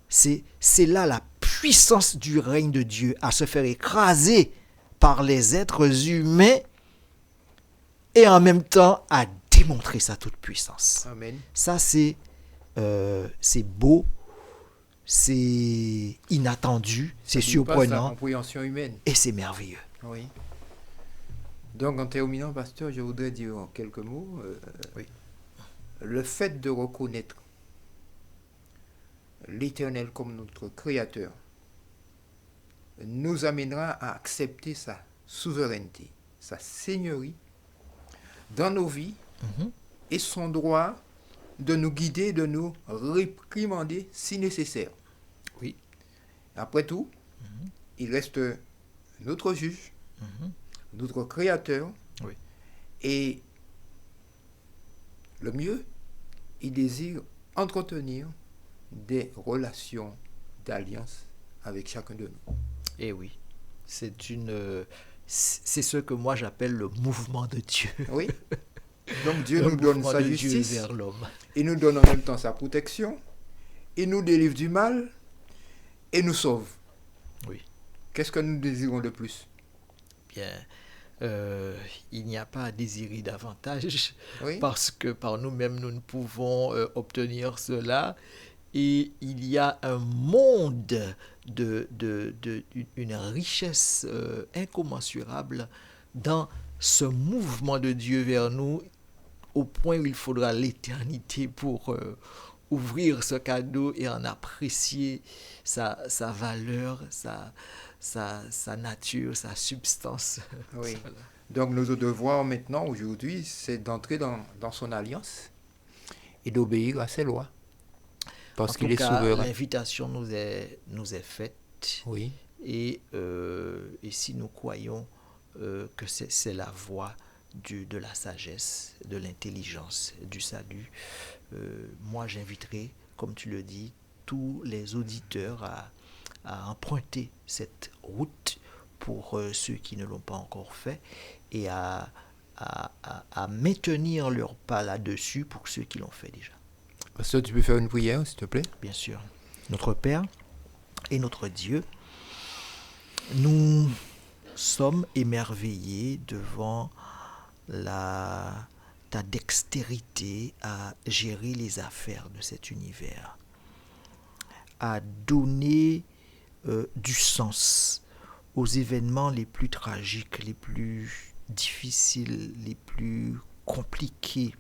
[SPEAKER 3] C'est là la puissance du règne de Dieu à se faire écraser par les êtres humains et en même temps à démontrer sa toute puissance.
[SPEAKER 2] Amen.
[SPEAKER 3] Ça, c'est beau. C'est inattendu, c'est
[SPEAKER 2] Ça dépasse la
[SPEAKER 3] surprenant
[SPEAKER 2] compréhension humaine.
[SPEAKER 3] et c'est merveilleux.
[SPEAKER 2] Oui. Donc, en terminant, pasteur, je voudrais dire en quelques mots,
[SPEAKER 3] Oui.
[SPEAKER 2] le fait de reconnaître l'Éternel comme notre Créateur nous amènera à accepter sa souveraineté, sa seigneurie dans nos vies
[SPEAKER 3] Mhm.
[SPEAKER 2] et son droit de nous guider, de nous réprimander si nécessaire.
[SPEAKER 3] Oui.
[SPEAKER 2] Après tout, il reste notre juge, notre créateur,
[SPEAKER 3] Oui.
[SPEAKER 2] et le mieux, il désire entretenir des relations d'alliance avec chacun de nous.
[SPEAKER 3] Eh oui, c'est ce que moi j'appelle le mouvement de Dieu.
[SPEAKER 2] Oui. Donc Dieu
[SPEAKER 3] Le
[SPEAKER 2] nous donne
[SPEAKER 3] mouvement
[SPEAKER 2] sa
[SPEAKER 3] de Dieu
[SPEAKER 2] justice,
[SPEAKER 3] vers l'homme.
[SPEAKER 2] il nous donne en même temps sa protection, il nous délivre du mal et nous sauve.
[SPEAKER 3] Oui.
[SPEAKER 2] Qu'est-ce que nous désirons de plus?
[SPEAKER 3] Bien, il n'y a pas à désirer davantage
[SPEAKER 2] Oui.
[SPEAKER 3] parce que par nous-mêmes nous ne pouvons obtenir cela. Et il y a un monde une richesse incommensurable dans ce mouvement de Dieu vers nous, au point où il faudra l'éternité pour ouvrir ce cadeau et en apprécier sa valeur, sa nature, sa substance.
[SPEAKER 2] Oui. Donc notre devoir maintenant, aujourd'hui, c'est d'entrer dans son alliance et d'obéir à ses lois. Parce qu'il est souverain.
[SPEAKER 3] L'invitation nous est faite.
[SPEAKER 2] Oui.
[SPEAKER 3] Et si nous croyons que c'est la voie de la sagesse, de l'intelligence, du salut, moi j'inviterai, comme tu le dis, tous les auditeurs à emprunter cette route pour ceux qui ne l'ont pas encore fait et à maintenir leur pas là-dessus pour ceux qui l'ont fait déjà.
[SPEAKER 2] Pasteur, tu peux faire une prière, s'il te plaît?
[SPEAKER 3] Bien sûr. Notre Père et notre Dieu, nous sommes émerveillés devant ta dextérité à gérer les affaires de cet univers, à donner du sens aux événements les plus tragiques, les plus difficiles, les plus compliqués,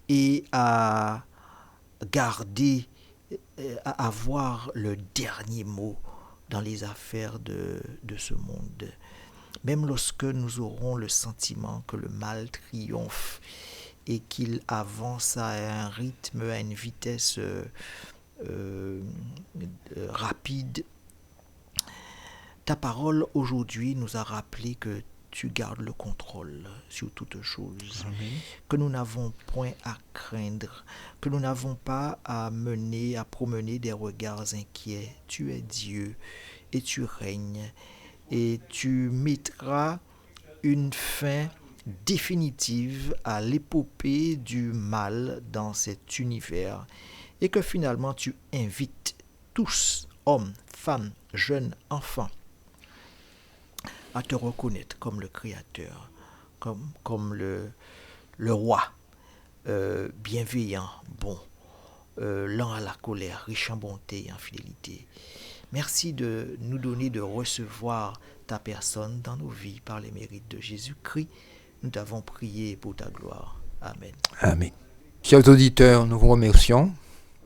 [SPEAKER 3] et à garder, à avoir le dernier mot dans les affaires de ce monde. Même lorsque nous aurons le sentiment que le mal triomphe et qu'il avance à un rythme, à une vitesse rapide, ta parole aujourd'hui nous a rappelé que tu gardes le contrôle sur toutes choses, que nous n'avons point à craindre, que nous n'avons pas à promener des regards inquiets. Tu es Dieu et tu règnes et tu mettras une fin définitive à l'épopée du mal dans cet univers et que finalement tu invites tous, hommes, femmes, jeunes, enfants, à te reconnaître comme le Créateur, comme le roi, bienveillant, bon, lent à la colère, riche en bonté et en fidélité. Merci de nous donner de recevoir ta personne dans nos vies par les mérites de Jésus-Christ. Nous t'avons prié pour ta gloire. Amen.
[SPEAKER 2] Amen. Chers auditeurs, nous vous remercions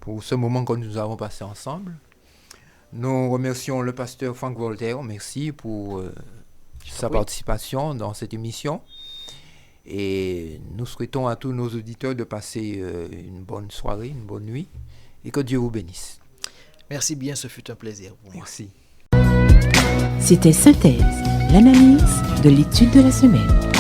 [SPEAKER 2] pour ce moment que nous avons passé ensemble. Nous remercions le pasteur Franck Voltaire. Merci pour sa participation dans cette émission. Et nous souhaitons à tous nos auditeurs de passer une bonne soirée, une bonne nuit. Et que Dieu vous bénisse.
[SPEAKER 3] Merci bien, ce fut un plaisir pour moi.
[SPEAKER 2] Merci.
[SPEAKER 1] C'était Synthèse, l'analyse de l'étude de la semaine.